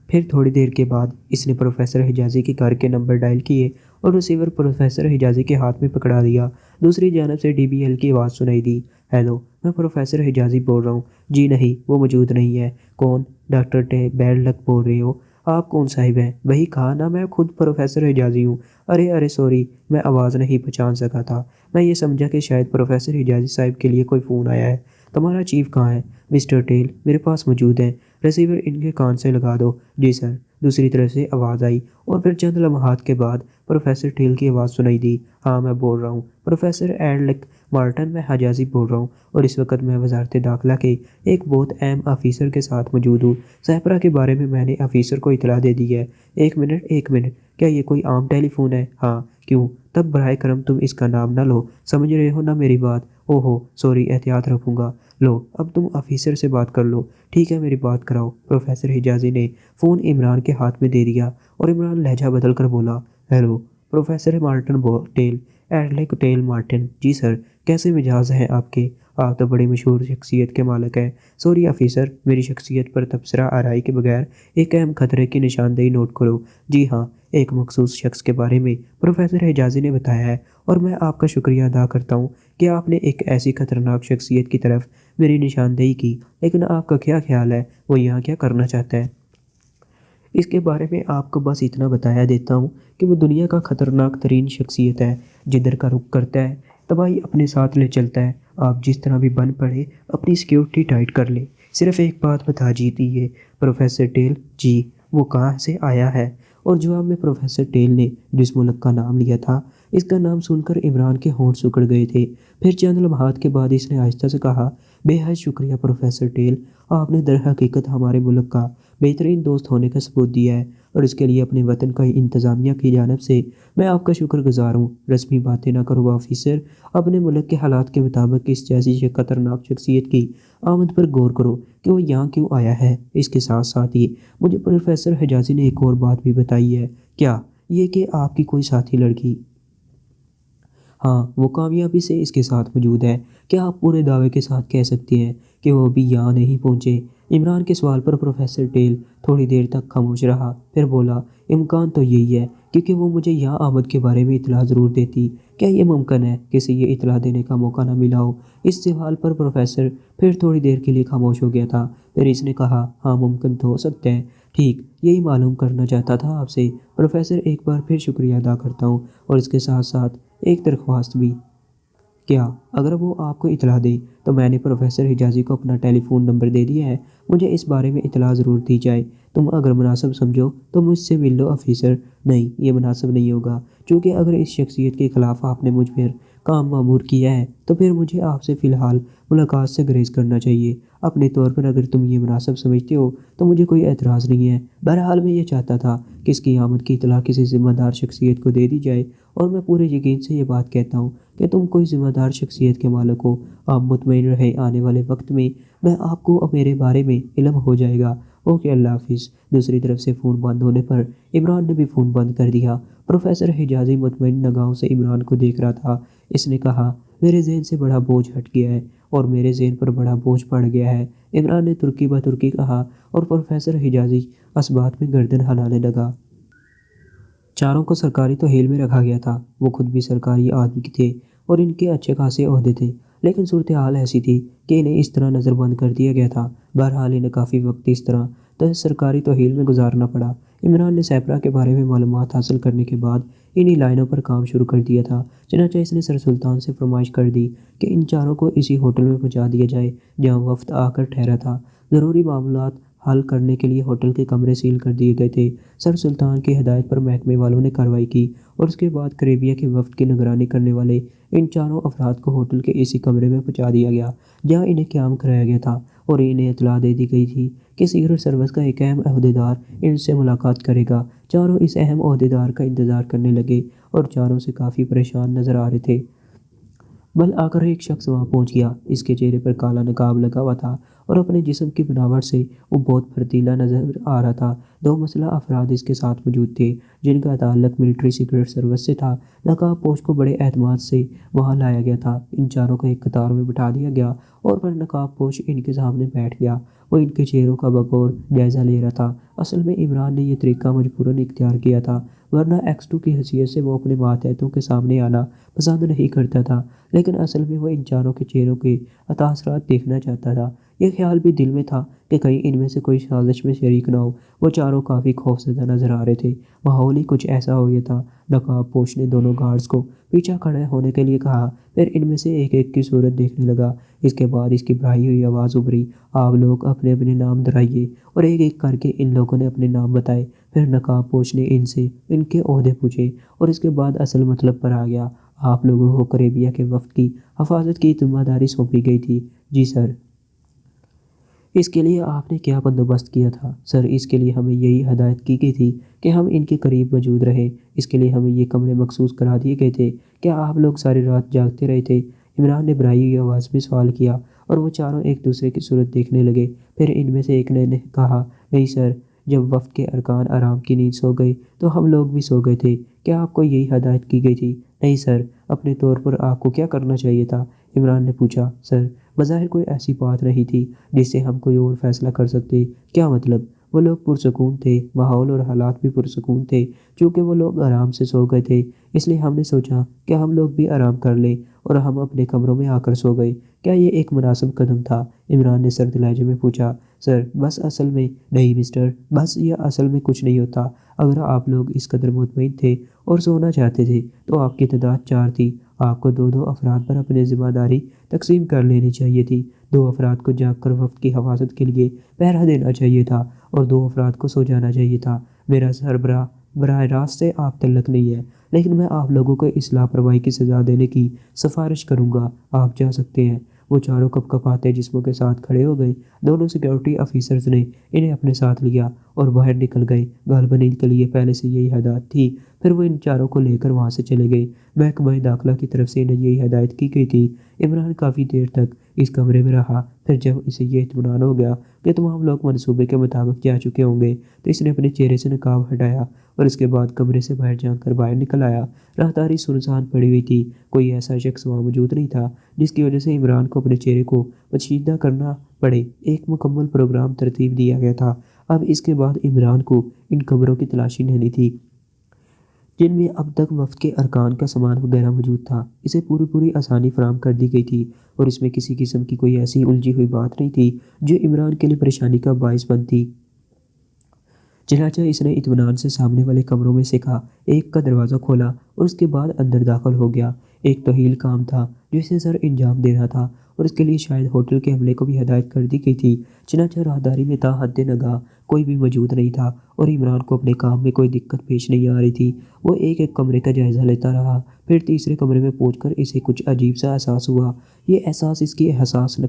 پھر تھوڑی دیر کے بعد اس نے پروفیسر حجازی کے گھر کے نمبر ڈائل کیے اور ریسیور پروفیسر حجازی کے ہاتھ میں پکڑا دیا۔ دوسری جانب سے ڈی بی ایل کی آواز سنائی دی، ہیلو، میں پروفیسر حجازی بول رہا ہوں۔ جی نہیں، وہ موجود نہیں ہے۔ کون؟ ڈاکٹر بیڈ لک بول رہے ہو؟ آپ کون صاحب ہیں؟ وہی کہا نا، میں خود پروفیسر حجازی ہوں۔ ارے سوری، میں آواز نہیں پہچان سکا تھا۔ میں یہ سمجھا کہ شاید پروفیسر حجازی صاحب کے لیے کوئی فون آیا ہے۔ تمہارا چیف کہاں ہے؟ مسٹر ٹیل میرے پاس موجود ہے۔ ریسیور ان کے کان سے لگا دو۔ جی سر، دوسری طرف سے آواز آئی اور پھر چند لمحات کے بعد پروفیسر ٹیل کی آواز سنائی دی، ہاں میں بول رہا ہوں، پروفیسر ایڈلک مارٹن، میں حجازی بول رہا ہوں، اور اس وقت میں وزارت داخلہ کے ایک بہت اہم آفیسر کے ساتھ موجود ہوں۔ سیپرا کے بارے میں نے آفیسر کو اطلاع دے دی ہے۔ ایک منٹ، کیا یہ کوئی عام ٹیلی فون ہے؟ ہاں، کیوں؟ تب براہ کرم تم اس کا نام نہ لو، سمجھ رہے ہو نا میری بات؟ اوہو سوری، احتیاط رکھوں گا۔ لو، اب تم آفیسر سے بات کر لو۔ ٹھیک ہے، میری بات کراؤ۔ پروفیسر حجازی نے فون عمران کے ہاتھ میں دے دیا اور عمران لہجہ بدل کر بولا، ہیلو پروفیسر مارٹن ٹیل، ایڈلک ٹیل مارٹن، جی سر، کیسے مزاج ہیں آپ کے؟ آپ تو بڑی مشہور شخصیت کے مالک ہیں۔ سوری آفیسر، میری شخصیت پر تبصرہ آرائی کے بغیر ایک اہم خطرے کی نشاندہی نوٹ کرو۔ جی ہاں، ایک مخصوص شخص کے بارے میں پروفیسر حجازی نے بتایا ہے، اور میں آپ کا شکریہ ادا کرتا ہوں کہ آپ نے ایک ایسی خطرناک شخصیت کی طرف میری نشاندہی کی، لیکن آپ کا کیا خیال ہے وہ یہاں کیا کرنا چاہتا ہے؟ اس کے بارے میں آپ کو بس اتنا بتایا دیتا ہوں کہ وہ دنیا کا خطرناک ترین شخصیت ہے، جدھر کا رخ کرتا ہے تباہی اپنے ساتھ لے چلتا ہے۔ آپ جس طرح بھی بن پڑے اپنی سیکیورٹی ٹائٹ کر لیں۔ صرف ایک بات بتا دیجیے پروفیسر ٹیل جی، وہ کہاں سے آیا ہے؟ اور جواب میں پروفیسر ٹیل نے جس ملک کا نام لیا تھا، اس کا نام سن کر عمران کے ہونٹ سکڑ گئے تھے۔ پھر چند لمحات کے بعد اس نے آہستہ سے کہا، بے حد شکریہ پروفیسر ٹیل، آپ نے در حقیقت ہمارے ملک کا بہترین دوست ہونے کا ثبوت دیا ہے، اور اس کے لیے اپنے وطن کا انتظامیہ کی جانب سے میں آپ کا شکر گزار ہوں۔ رسمی باتیں نہ کرو آفیسر، اپنے ملک کے حالات کے مطابق اس جیسی خطرناک شخصیت کی آمد پر غور کرو کہ وہ یہاں کیوں آیا ہے۔ اس کے ساتھ ساتھ ہی مجھے پروفیسر حجازی نے ایک اور بات بھی بتائی ہے۔ کیا؟ یہ کہ آپ کی کوئی ساتھی لڑکی؟ ہاں، وہ کامیابی سے اس کے ساتھ موجود ہے۔ کیا آپ پورے دعوے کے ساتھ کہہ سکتے ہیں کہ وہ ابھی یہاں نہیں پہنچے؟ عمران کے سوال پر پروفیسر ٹیل تھوڑی دیر تک خاموش رہا، پھر بولا، امکان تو یہی ہے کیونکہ وہ مجھے یہاں آمد کے بارے میں اطلاع ضرور دیتی۔ کیا یہ ممکن ہے کہ اسے یہ اطلاع دینے کا موقع نہ ملا ہو؟ اس سوال پر پروفیسر پھر تھوڑی دیر کے لیے خاموش ہو گیا تھا، پھر اس نے کہا، ہاں ممکن تو ہو سکتا ہے۔ ٹھیک، یہی معلوم کرنا چاہتا تھا آپ سے۔ پروفیسر ایک بار پھر شکریہ ادا کرتا ہوں، اور اس کے ساتھ ساتھ ایک درخواست بھی۔ کیا؟ اگر وہ آپ کو اطلاع دے تو میں نے پروفیسر حجازی کو اپنا ٹیلی فون نمبر دے دیا ہے، مجھے اس بارے میں اطلاع ضرور دی جائے۔ تم اگر مناسب سمجھو تو مجھ سے مل لو آفیسر۔ نہیں، یہ مناسب نہیں ہوگا، چونکہ اگر اس شخصیت کے خلاف آپ نے مجھ پر کام مامور کیا ہے تو پھر مجھے آپ سے فی الحال ملاقات سے گریز کرنا چاہیے۔ اپنے طور پر اگر تم یہ مناسب سمجھتے ہو تو مجھے کوئی اعتراض نہیں ہے۔ بہرحال میں یہ چاہتا تھا کہ اس کی آمد کی اطلاع کسی ذمہ دار شخصیت کو دے دی جائے، اور میں پورے یقین سے یہ بات کہتا ہوں کہ تم کوئی ذمہ دار شخصیت کے مالک ہو۔ آپ مطمئن رہیں، آنے والے وقت میں آپ کو میرے بارے میں علم ہو جائے گا۔ اوکے، اللہ حافظ۔ دوسری طرف سے فون بند ہونے پر عمران نے بھی فون بند کر دیا۔ پروفیسر حجازی مطمئن نگاہوں سے عمران کو دیکھ رہا تھا۔ اس نے کہا، میرے ذہن سے بڑا بوجھ ہٹ گیا ہے، اور میرے ذہن پر بڑا بوجھ پڑ گیا ہے۔ عمران نے ترکی بہ ترکی کہا، اور پروفیسر حجازی اس بات میں گردن ہلانے لگا۔ چاروں کو سرکاری توہیل میں رکھا گیا تھا۔ وہ خود بھی سرکاری آدمی تھے اور ان کے اچھے خاصے عہدے تھے، لیکن صورتحال ایسی تھی کہ انہیں اس طرح نظر بند کر دیا گیا تھا۔ بہرحال انہیں کافی وقت اس طرح سرکاری توہیل میں گزارنا پڑا۔ عمران نے سیپرا کے بارے میں معلومات حاصل کرنے کے بعد انہی لائنوں پر کام شروع کر دیا تھا۔ چنانچہ اس نے سر سلطان سے فرمائش کر دی کہ ان چاروں کو اسی ہوٹل میں پہنچا دیا جائے جہاں وفد آ کر ٹھہرا تھا۔ ضروری معاملات حل کرنے کے لیے ہوٹل کے کمرے سیل کر دیے گئے تھے۔ سر سلطان کی ہدایت پر محکمے والوں نے کارروائی کی، اور اس کے بعد کریبیا کے وفد کی نگرانی کرنے والے ان چاروں افراد کو ہوٹل کے اسی کمرے میں پہنچا دیا گیا جہاں انہیں قیام کرایا گیا تھا، اور انہیں اطلاع دے دی گئی تھی کہ سیکرٹ سروس کا ایک اہم عہدیدار ان سے ملاقات کرے گا۔ چاروں اس اہم عہدیدار کا انتظار کرنے لگے، اور چاروں سے کافی پریشان نظر آ رہے تھے۔ بالآخر ایک شخص وہاں پہنچ گیا۔ اس کے چہرے پر کالا نقاب لگا ہوا تھا، اور اپنے جسم کی بناوٹ سے وہ بہت پھرتیلا نظر آ رہا تھا۔ دو مسلح افراد اس کے ساتھ موجود تھے جن کا تعلق ملٹری سیکرٹ سروس سے تھا۔ نقاب پوش کو بڑے اعتماد سے وہاں لایا گیا تھا۔ ان چاروں کو ایک قطار میں بٹھا دیا گیا، اور پھر نقاب پوش ان کے سامنے بیٹھ گیا۔ وہ ان کے چہروں کا بغور جائزہ لے رہا تھا۔ اصل میں عمران نے یہ طریقہ مجبوراً اختیار کیا تھا، ورنہ ایکس 2 کی حیثیت سے وہ اپنے ماتحتوں کے سامنے آنا پسند نہیں کرتا تھا، لیکن اصل میں وہ ان چاروں کے چہروں کے تاثرات دیکھنا چاہتا تھا۔ یہ خیال بھی دل میں تھا کہ کہیں ان میں سے کوئی سازش میں شریک نہ ہو۔ وہ چاروں کافی خوفزدہ نظر آ رہے تھے۔ ماحول ہی کچھ ایسا ہو گیا تھا۔ نقاب پوش نے دونوں گارڈز کو پیچھے کھڑے ہونے کے لیے کہا، پھر ان میں سے ایک ایک کی صورت دیکھنے لگا۔ اس کے بعد اس کی بڑھائی ہوئی آواز ابھری، آپ لوگ اپنے اپنے نام دہرائیے، اور ایک ایک کر کے ان لوگوں نے اپنے نام بتائے۔ پھر نقاب پوش نے ان سے ان کے عہدے پوچھے، اور اس کے بعد اصل مطلب پر آ گیا۔ آپ لوگوں کو کریبیا کے وفد کی حفاظت کی ذمہ داری سونپی گئی تھی؟ جی سر۔ اس کے لیے آپ نے کیا بندوبست کیا تھا؟ سر، اس کے لیے ہمیں یہی ہدایت کی گئی تھی کہ ہم ان کے قریب موجود رہیں۔ اس کے لیے ہمیں یہ کمرے مخصوص کرا دیے گئے تھے۔ کیا آپ لوگ ساری رات جاگتے رہے تھے؟ عمران نے بھرائی ہوئی آواز میں سوال کیا، اور وہ چاروں ایک دوسرے کی صورت دیکھنے لگے۔ پھر ان میں سے ایک نے کہا، نہیں سر، جب وفد کے ارکان آرام کی نیند سو گئے تو ہم لوگ بھی سو گئے تھے۔ کیا آپ کو یہی ہدایت کی گئی تھی؟ نہیں سر، اپنے طور پر آپ کو کیا کرنا چاہیے تھا؟ عمران نے پوچھا۔ سر، بظاہر کوئی ایسی بات نہیں تھی جس سے ہم کوئی اور فیصلہ کر سکتے۔ کیا مطلب؟ وہ لوگ پرسکون تھے، ماحول اور حالات بھی پرسکون تھے۔ چونکہ وہ لوگ آرام سے سو گئے تھے، اس لیے ہم نے سوچا کہ ہم لوگ بھی آرام کر لیں، اور ہم اپنے کمروں میں آ کر سو گئے۔ کیا یہ ایک مناسب قدم تھا؟ عمران نے سرد لہجے میں پوچھا۔ سر، بس اصل میں نہیں مسٹر، بس یہ اصل میں کچھ نہیں ہوتا۔ اگر آپ لوگ اس قدر مطمئن تھے اور سونا چاہتے تھے تو آپ کی تعداد 4 تھی۔ آپ کو دو دو افراد پر اپنی ذمہ داری تقسیم کر لینی چاہیے تھی۔ 2 افراد کو جاگ کر وفد کی حفاظت کے لیے پہرا دینا چاہیے تھا اور 2 افراد کو سو جانا چاہیے تھا۔ میرا سربراہ براہ راست سے آپ تعلق نہیں ہے، لیکن میں آپ لوگوں کو اس لاپرواہی کی سزا دینے کی سفارش کروں گا۔ آپ جا سکتے ہیں۔ وہ چاروں کپ کپاتے جسموں کے ساتھ کھڑے ہو گئے۔ دونوں سیکیورٹی آفیسرز نے انہیں اپنے ساتھ لیا اور باہر نکل گئے۔ غالباً ان کے لیے پہلے سے یہی ہدایت تھی۔ پھر وہ ان چاروں کو لے کر وہاں سے چلے گئے۔ محکمہ داخلہ کی طرف سے انہیں یہی ہدایت کی گئی تھی۔ عمران کافی دیر تک اس کمرے میں رہا۔ پھر جب اسے یہ اطمینان ہو گیا کہ تمام لوگ منصوبے کے مطابق جا چکے ہوں گے تو اس نے اپنے چہرے سے نقاب ہٹایا اور اس کے بعد کمرے سے باہر جا کر باہر نکل آیا۔ راہداری سنسان پڑی ہوئی تھی۔ کوئی ایسا شخص وہاں موجود نہیں تھا جس کی وجہ سے عمران کو اپنے چہرے کو پوشیدہ کرنا پڑے۔ ایک مکمل پروگرام ترتیب دیا گیا تھا۔ اب اس کے بعد عمران کو ان کمروں کی تلاشی لینی تھی جن میں اب تک وفد کے ارکان کا سامان وغیرہ موجود تھا۔ اسے پوری آسانی فراہم کر دی گئی تھی اور اس میں کسی قسم کی کوئی ایسی الجھی ہوئی بات نہیں تھی جو عمران کے لیے پریشانی کا باعث بنتی۔ چنانچہ اس نے اطمینان سے سامنے والے کمروں میں سے ایک کا دروازہ کھولا اور اس کے بعد اندر داخل ہو گیا۔ ایک طویل کام تھا جو اسے سر انجام دینا تھا اور اس کے لیے شاید ہوٹل کے عملے کو بھی ہدایت کر دی گئی تھی۔ چنانچہ راہداری میں تا حد نگاہ کوئی بھی موجود نہیں تھا اور عمران کو اپنے کام میں کوئی دقت پیش نہیں آ رہی تھی۔ وہ ایک کمرے کا جائزہ لیتا رہا۔ پھر تیسرے کمرے میں پہنچ کر اسے کچھ عجیب سا احساس ہوا۔ یہ احساس اس کی حساس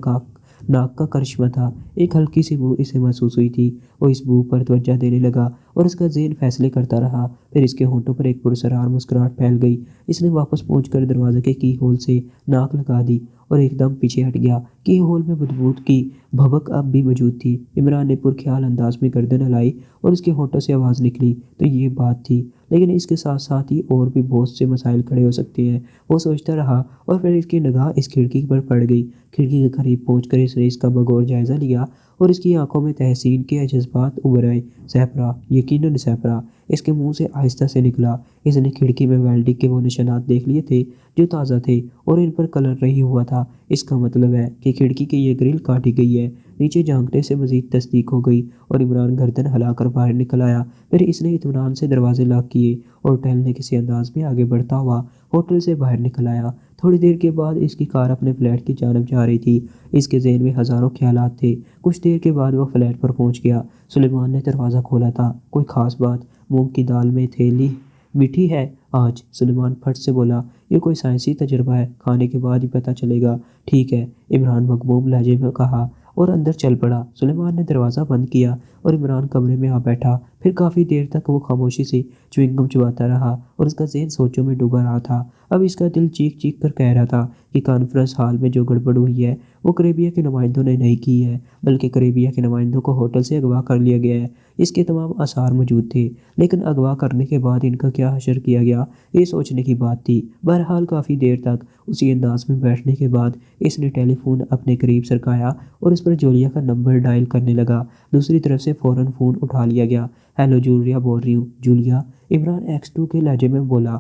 ناک کا کرشمہ تھا۔ ایک ہلکی سی بو اسے محسوس ہوئی تھی۔ وہ اس بو پر توجہ دینے لگا اور اس کا ذہن فیصلے کرتا رہا۔ پھر اس کے ہونٹوں پر ایک پراسرار مسکراہٹ پھیل گئی۔ اس نے واپس پہنچ کر دروازے کے کی ہول سے ناک لگا دی اور ایک دم پیچھے ہٹ گیا۔ کی ہول میں بدبو کی بھبک اب بھی موجود تھی۔ عمران نے پرخیال انداز میں گردن ہلائی اور اس کے ہونٹوں سے آواز نکلی تو یہ بات تھی، لیکن اس کے ساتھ ساتھ ہی اور بھی بہت سے مسائل کھڑے ہو سکتے ہیں۔ وہ سوچتا رہا اور پھر اس کی نگاہ اس کھڑکی پر پڑ گئی۔ کھڑکی کے قریب پہنچ کر اس نے اس کا بغور جائزہ لیا اور اس کی آنکھوں میں تحسین کے جذبات ابھر آئے۔ سیپرا، یقیناً سیپرا، اس کے منہ سے آہستہ سے نکلا۔ اس نے کھڑکی میں ویلڈنگ کے وہ نشانات دیکھ لیے تھے جو تازہ تھے اور ان پر کلر نہیں ہوا تھا۔ اس کا مطلب ہے کہ کھڑکی کی یہ گرل کاٹی گئی ہے۔ نیچے جھانکنے سے مزید تصدیق ہو گئی اور عمران گردن ہلا کر باہر نکل آیا۔ پھر اس نے اطمینان سے دروازے لاک کیے اور ٹہلنے کسی انداز میں آگے بڑھتا ہوا ہوٹل سے باہر نکل آیا۔ تھوڑی دیر کے بعد اس کی کار اپنے فلیٹ کی جانب جا رہی تھی۔ اس کے ذہن میں ہزاروں خیالات تھے۔ کچھ دیر کے بعد وہ فلیٹ پر پہنچ گیا۔ سلیمان نے دروازہ کھولا تھا۔ کوئی خاص بات؟ مونگ کی دال میں تھیلی میٹھی ہے آج؟ سلیمان پھٹ سے بولا۔ یہ کوئی سائنسی تجربہ ہے، کھانے کے بعد ہی پتہ چلے گا۔ ٹھیک ہے، عمران مغموم لہجے میں کہا اور اندر چل پڑا۔ سلیمان نے دروازہ بند کیا اور عمران کمرے میں آ بیٹھا۔ پھر کافی دیر تک وہ خاموشی سے چیونگ گم چباتا رہا اور اس کا ذہن سوچوں میں ڈوبا رہا تھا۔ اب اس کا دل چیخ چیخ کر کہہ رہا تھا کہ کانفرنس ہال میں جو گڑبڑ ہوئی ہے وہ کریبیا کے نمائندوں نے نہیں کی ہے، بلکہ کریبیا کے نمائندوں کو ہوٹل سے اغوا کر لیا گیا ہے۔ اس کے تمام آثار موجود تھے، لیکن اغوا کرنے کے بعد ان کا کیا حشر کیا گیا یہ سوچنے کی بات تھی۔ بہرحال کافی دیر تک اسی انداز میں بیٹھنے کے بعد اس نے ٹیلی فون اپنے قریب سرکایا اور اس پر جولیا کا نمبر ڈائل کرنے لگا۔ دوسری طرف سے فوراً فون اٹھا لیا گیا۔ ہیلو جولیا بول رہی ہوں۔ جولیا، عمران X2 کے لہجے میں بولا۔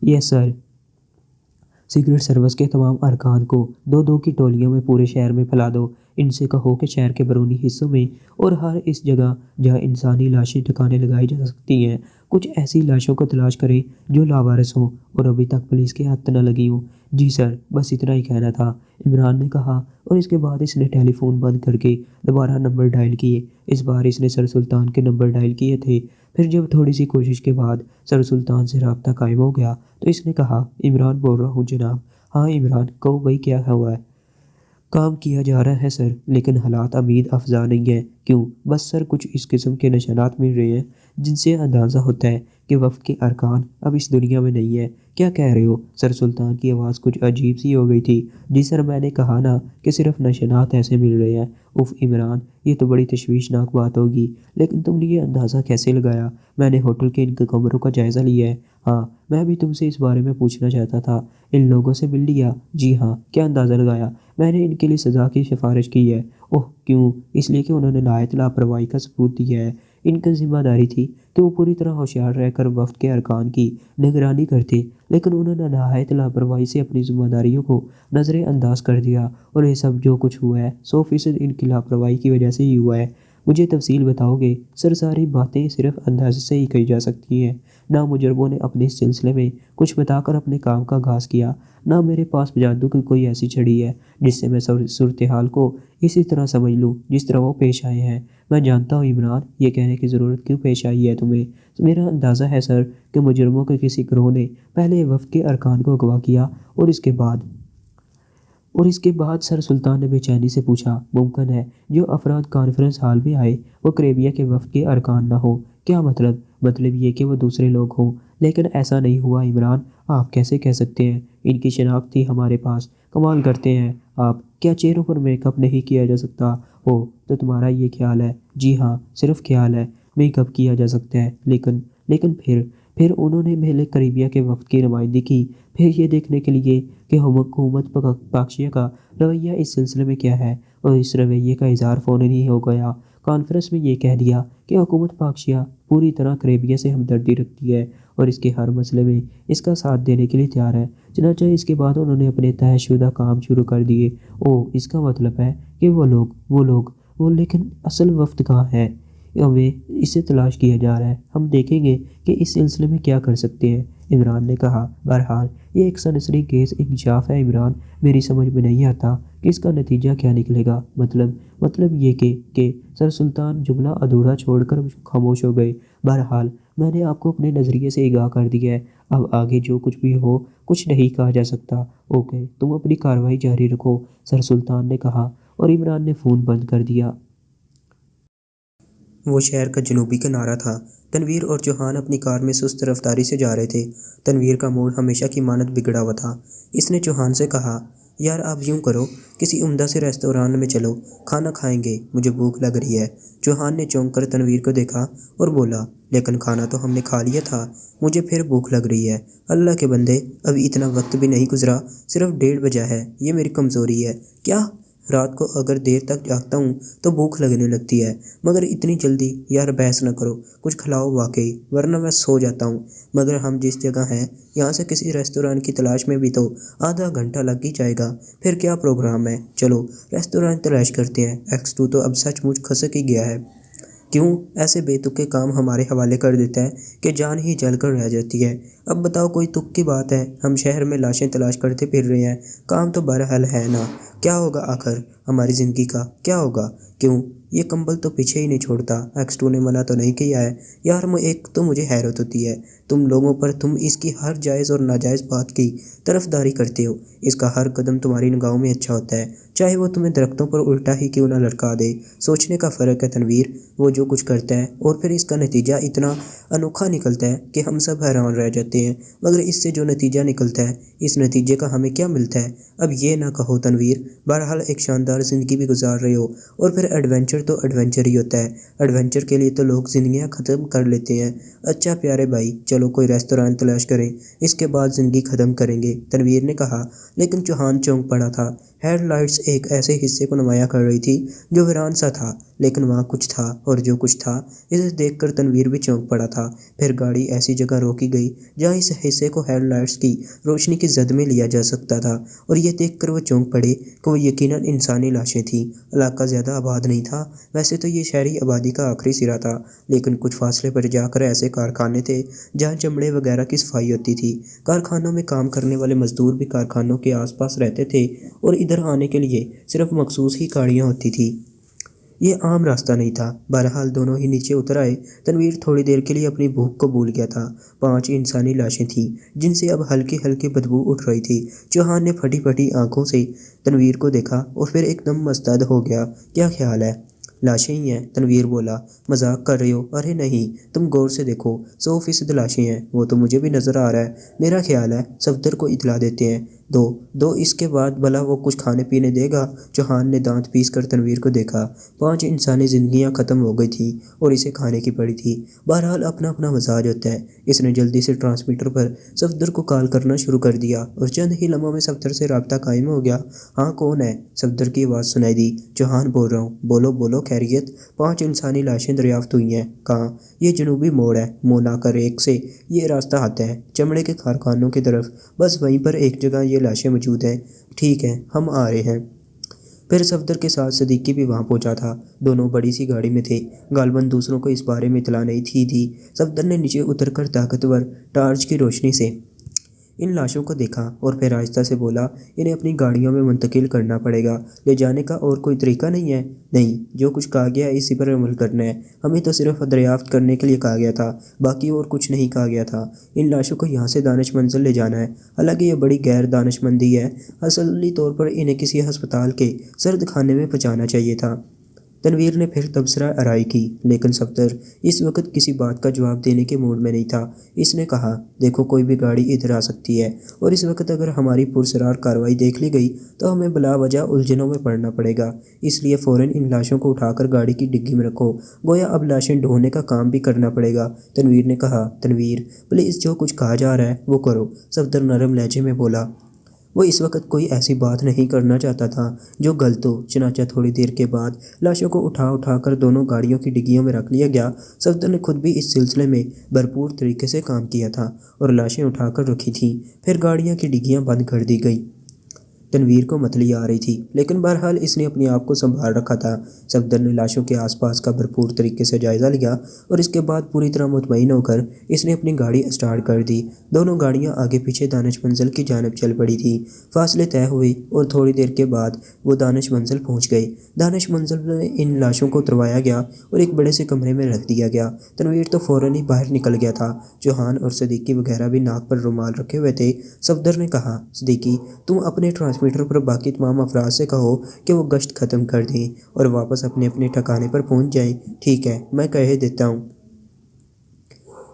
یس سر۔ سیکرٹ سروس کے تمام ارکان کو 2-2 کی ٹولیوں میں پورے شہر میں پھیلا دو۔ ان سے کہو کہ شہر کے بیرونی حصوں میں اور ہر اس جگہ جہاں انسانی لاشیں ٹھکانے لگائی جا سکتی ہیں کچھ ایسی لاشوں کو تلاش کریں جو لاوارث ہوں اور ابھی تک پولیس کے ہاتھ نہ لگی ہوں۔ جی سر، بس اتنا ہی کہنا تھا، عمران نے کہا اور اس کے بعد اس نے ٹیلی فون بند کر کے دوبارہ نمبر ڈائل کیے۔ اس بار اس نے سر سلطان کے نمبر ڈائل کیے تھے۔ پھر جب تھوڑی سی کوشش کے بعد سر سلطان سے رابطہ قائم ہو گیا تو اس نے کہا، عمران بول رہا ہوں جناب۔ ہاں عمران، کہو بھائی کیا ہوا ہے؟ کام کیا جا رہا ہے سر، لیکن حالات امید افزا نہیں ہیں۔ کیوں؟ بس سر کچھ اس قسم کے نشانات مل رہے ہیں جن سے اندازہ ہوتا ہے کہ وفد کے ارکان اب اس دنیا میں نہیں ہے۔ کیا کہہ رہے ہو؟ سر سلطان کی آواز کچھ عجیب سی ہو گئی تھی۔ جی سر، میں نے کہا نا کہ صرف نشانات ایسے مل رہے ہیں۔ اف عمران، یہ تو بڑی تشویشناک بات ہوگی، لیکن تم نے یہ اندازہ کیسے لگایا؟ میں نے ہوٹل کے ان کے کمروں کا جائزہ لیا ہے۔ ہاں، میں بھی تم سے اس بارے میں پوچھنا چاہتا تھا۔ ان لوگوں سے مل لیا؟ جی ہاں۔ کیا اندازہ لگایا؟ میں نے ان کے لیے سزا کی سفارش کی ہے۔ اوہ کیوں؟ اس لیے کہ انہوں نے نہایت لاپرواہی کا ثبوت دیا ہے۔ ان کی ذمہ داری تھی کہ وہ پوری طرح ہوشیار رہ کر وفد کے ارکان کی نگرانی کرتے، لیکن انہوں نے نہایت لاپرواہی سے اپنی ذمہ داریوں کو نظر انداز کر دیا اور یہ سب جو کچھ ہوا ہے 100% ان کی لاپرواہی کی وجہ سے ہی ہوا ہے۔ مجھے تفصیل بتاؤ گے؟ سر ساری باتیں صرف اندازے سے ہی کہی جا سکتی ہیں۔ نہ مجرموں نے اپنے اس سلسلے میں کچھ بتا کر اپنے کام کا آغاز کیا، نہ میرے پاس جادو کی کوئی ایسی چھڑی ہے جس سے میں صورتحال کو اسی طرح سمجھ لوں جس طرح وہ پیش آئے ہیں۔ میں جانتا ہوں عمران، یہ کہنے کی ضرورت کیوں پیش آئی ہے تمہیں؟ میرا اندازہ ہے سر کہ مجرموں کے کسی گروہ نے پہلے وفد کے ارکان کو اغوا کیا اور اس کے بعد سر سلطان نے بے چینی سے پوچھا، ممکن ہے جو افراد کانفرنس ہال میں آئے وہ کریبیا کے وفد کے ارکان نہ ہوں؟ کیا مطلب؟ مطلب یہ کہ وہ دوسرے لوگ ہوں، لیکن ایسا نہیں ہوا عمران۔ آپ کیسے کہہ سکتے ہیں؟ ان کی شناخت تھی ہمارے پاس۔ کمال کرتے ہیں آپ، کیا چہروں پر میک اپ نہیں کیا جا سکتا ہو تو تمہارا یہ خیال ہے؟ جی ہاں، صرف خیال ہے، میک اپ کیا جا سکتا ہے، لیکن پھر انہوں نے میلے کریبیا کے وفد کی نمائندگی کی، پھر یہ دیکھنے کے لیے کہ حکومت پاکشیا کا رویہ اس سلسلے میں کیا ہے، اور اس رویے کا اظہار فوراً ہی ہو گیا۔ کانفرنس میں یہ کہہ دیا کہ حکومت پاکشیا پوری طرح کریبیا سے ہمدردی رکھتی ہے اور اس کے ہر مسئلے میں اس کا ساتھ دینے کے لیے تیار ہے۔ چنانچہ اس کے بعد انہوں نے اپنے طے شدہ کام شروع کر دیے۔ اس کا مطلب ہے کہ وہ لیکن اصل وفد کہاں ہے؟ ہمیں اسے تلاش کیا جا رہا ہے، ہم دیکھیں گے کہ اس سلسلے میں کیا کر سکتے ہیں، عمران نے کہا۔ بہرحال یہ ایک سنسنی خیز انکشاف ہے عمران، میری سمجھ میں نہیں آتا کہ اس کا نتیجہ کیا نکلے گا۔ مطلب یہ کہ سر سلطان جملہ ادھورا چھوڑ کر خاموش ہو گئے۔ بہرحال میں نے آپ کو اپنے نظریے سے آگاہ کر دیا ہے، اب آگے جو کچھ بھی ہو کچھ نہیں کہا جا سکتا۔ اوکے، تم اپنی کارروائی جاری رکھو، سر سلطان نے کہا، اور عمران نے فون بند کر دیا۔ وہ شہر کا جنوبی کنارہ تھا۔ تنویر اور چوہان اپنی کار میں سست رفتاری سے جا رہے تھے۔ تنویر کا موڈ ہمیشہ کی مانند بگڑا ہوا تھا۔ اس نے چوہان سے کہا، یار آپ یوں کرو، کسی عمدہ سے ریستوران میں چلو، کھانا کھائیں گے، مجھے بھوک لگ رہی ہے۔ چوہان نے چونک کر تنویر کو دیکھا اور بولا، لیکن کھانا تو ہم نے کھا لیا تھا، مجھے پھر بھوک لگ رہی ہے۔ اللہ کے بندے، ابھی اتنا وقت بھی نہیں گزرا، صرف 1:30 بجا ہے، یہ میری کمزوری ہے۔ کیا؟ رات کو اگر دیر تک جاگتا ہوں تو بھوک لگنے لگتی ہے، مگر اتنی جلدی؟ یار بحث نہ کرو، کچھ کھلاؤ واقعی، ورنہ میں سو جاتا ہوں۔ مگر ہم جس جگہ ہیں یہاں سے کسی ریستوران کی تلاش میں بھی تو آدھا گھنٹہ لگ ہی جائے گا۔ پھر کیا پروگرام ہے؟ چلو ریستوران تلاش کرتے ہیں۔ X2 تو اب سچ مچ کھسک ہی گیا ہے۔ کیوں؟ ایسے بے تکے کام ہمارے حوالے کر دیتا ہے کہ جان ہی جل کر رہ جاتی ہے۔ اب بتاؤ، کوئی تک کی بات ہے؟ ہم شہر میں لاشیں تلاش کرتے پھر رہے ہیں، کام تو بہرحال ہے نا۔ کیا ہوگا آخر ہماری زندگی کا؟ کیا ہوگا؟ کیوں؟ یہ کمبل تو پیچھے ہی نہیں چھوڑتا۔ X2 نے منع تو نہیں کیا ہے؟ یار ایک تو مجھے حیرت ہوتی ہے تم لوگوں پر، تم اس کی ہر جائز اور ناجائز بات کی طرفداری کرتے ہو۔ اس کا ہر قدم تمہاری نگاہوں میں اچھا ہوتا ہے، چاہے وہ تمہیں درختوں پر الٹا ہی کیوں نہ لٹکا دے۔ سوچنے کا فرق ہے تنویر، وہ جو کچھ کرتا ہے اور پھر اس کا نتیجہ اتنا انوکھا نکلتا ہے کہ ہم سب حیران رہ جاتے ہیں، مگر اس سے جو نتیجہ نکلتا ہے، اس نتیجے کا ہمیں کیا ملتا ہے؟ اب یہ نہ کہو تنویر، بہرحال ایک شاندار زندگی بھی گزار رہے ہو، اور پھر ایڈونچر تو ایڈونچر ہی ہوتا ہے۔ ایڈونچر کے لیے تو لوگ زندگیاں ختم کر لیتے ہیں۔ اچھا پیارے بھائی، چلو کوئی ریستوران تلاش کریں، اس کے بعد زندگی ختم کریں گے، تنویر نے کہا۔ لیکن چوہان چونک پڑا تھا۔ ہیڈ لائٹس ایک ایسے حصے کو نمایاں کر رہی تھی جو ویران سا تھا، لیکن وہاں کچھ تھا، اور جو کچھ تھا اسے دیکھ کر تنویر بھی چونک پڑا تھا۔ پھر گاڑی ایسی جگہ روکی گئی جہاں اس حصے کو ہیڈ لائٹس کی روشنی کی زد میں لیا جا سکتا تھا، اور یہ دیکھ کر وہ چونک پڑے کہ وہ یقیناً انسانی لاشیں تھیں۔ علاقہ زیادہ آباد نہیں تھا، ویسے تو یہ شہری آبادی کا آخری سرا تھا، لیکن کچھ فاصلے پر جا کر ایسے کارخانے تھے جہاں چمڑے وغیرہ کی صفائی ہوتی تھی۔ کارخانوں میں کام کرنے والے مزدور بھی کارخانوں کے آس پاس رہتے تھے، اور ادھر آنے کے لیے صرف مخصوص ہی گاڑیاں ہوتی تھیں۔ یہ عام راستہ نہیں تھا۔ بہرحال دونوں ہی نیچے اتر آئے۔ تنویر تھوڑی دیر کے لیے اپنی بھوک کو بھول گیا تھا۔ 5 انسانی لاشیں تھیں جن سے اب ہلکی ہلکی بدبو اٹھ رہی تھی۔ چوہان نے پھٹی پھٹی آنکھوں سے تنویر کو دیکھا اور پھر ایک دم مستعد ہو گیا۔ کیا خیال ہے؟ لاشیں ہی ہیں، تنویر بولا۔ مذاق کر رہے ہو؟ ارے نہیں، تم غور سے دیکھو، 100% لاشیں ہیں، وہ تو مجھے بھی نظر آ رہا ہے۔ میرا خیال ہے صفدر کو اطلاع دیتے ہیں، دو اس کے بعد بھلا وہ کچھ کھانے پینے دے گا۔ چوہان نے دانت پیس کر تنویر کو دیکھا۔ 5 انسانی زندگیاں ختم ہو گئی تھیں اور اسے کھانے کی پڑی تھی۔ بہرحال اپنا اپنا مزاج ہوتا ہے۔ اس نے جلدی سے ٹرانسمیٹر پر صفدر کو کال کرنا شروع کر دیا اور چند ہی لمحوں میں صفدر سے رابطہ قائم ہو گیا۔ ہاں کون ہے؟ صفدر کی آواز سنائی دی۔ چوہان بول رہا ہوں۔ بولو بولو، خیریت؟ 5 انسانی لاشیں دریافت ہوئی ہیں۔ کہاں؟ یہ جنوبی موڑ ہے، مونا کر ایک سے یہ راستہ آتا ہے، چمڑے کے کارخانوں کی طرف، بس وہیں پر ایک جگہ یہ لاشیں موجود ہیں۔ ٹھیک ہے، ہم آ رہے ہیں۔ پھر صفدر کے ساتھ صدیقی بھی وہاں پہنچا تھا۔ دونوں بڑی سی گاڑی میں تھے، غالباً دوسروں کو اس بارے میں اطلاع نہیں تھی۔ صفدر نے نیچے اتر کر طاقتور ٹارچ کی روشنی سے ان لاشوں کو دیکھا اور پھر آہستہ سے بولا، انہیں اپنی گاڑیوں میں منتقل کرنا پڑے گا۔ لے جانے کا اور کوئی طریقہ نہیں ہے؟ نہیں، جو کچھ کہا گیا ہے اسی پر عمل کرنا ہے۔ ہمیں تو صرف دریافت کرنے کے لیے کہا گیا تھا، باقی اور کچھ نہیں کہا گیا تھا۔ ان لاشوں کو یہاں سے دانش منزل لے جانا ہے۔ حالانکہ یہ بڑی غیر دانش مندی ہے، اصلی طور پر انہیں کسی ہسپتال کے سرد خانے میں پہنچانا چاہیے تھا۔ تنویر نے پھر تبصرہ آرائی کی، لیکن صفدر اس وقت کسی بات کا جواب دینے کے موڈ میں نہیں تھا۔ اس نے کہا، دیکھو کوئی بھی گاڑی ادھر آ سکتی ہے، اور اس وقت اگر ہماری پرسرار کارروائی دیکھ لی گئی تو ہمیں بلا وجہ الجھنوں میں پڑنا پڑے گا۔ اس لیے فوراً ان لاشوں کو اٹھا کر گاڑی کی ڈگی میں رکھو، گویا اب لاشیں ڈھونڈنے کا کام بھی کرنا پڑے گا۔ تنویر نے کہا، تنویر پلیز جو کچھ کہا جا رہا ہے وہ کرو، صفدر نرم لہجے میں بولا۔ وہ اس وقت کوئی ایسی بات نہیں کرنا چاہتا تھا جو غلط ہو۔ چنانچہ تھوڑی دیر کے بعد لاشوں کو اٹھا کر دونوں گاڑیوں کی ڈگیوں میں رکھ لیا گیا۔ صفدر نے خود بھی اس سلسلے میں بھرپور طریقے سے کام کیا تھا اور لاشیں اٹھا کر رکھی تھیں۔ پھر گاڑیاں کی ڈگیاں بند کر دی گئیں۔ تنویر کو متلی آ رہی تھی، لیکن بہرحال اس نے اپنے آپ کو سنبھال رکھا تھا۔ صفدر نے لاشوں کے آس پاس کا بھرپور طریقے سے جائزہ لیا اور اس کے بعد پوری طرح مطمئن ہو کر اس نے اپنی گاڑی اسٹارٹ کر دی۔ دونوں گاڑیاں آگے پیچھے دانش منزل کی جانب چل پڑی تھیں۔ فاصلے طے ہوئے اور تھوڑی دیر کے بعد وہ دانش منزل پہنچ گئے۔ دانش منزل میں ان لاشوں کو اتروایا گیا اور ایک بڑے سے کمرے میں رکھ دیا گیا۔ تنویر تو فوراً ہی باہر نکل گیا تھا۔ جوہان اور صدیقی وغیرہ بھی ناک پر رومال رکھے ہوئے تھے۔ صفدر نے کہا، صدیقی تم اپنے ٹرانسمیٹر پر باقی تمام افراد سے کہو کہ وہ گشت ختم کر دیں اور واپس اپنے اپنے ٹھکانے پر پہنچ جائیں۔ ٹھیک ہے، میں کہہ دیتا ہوں۔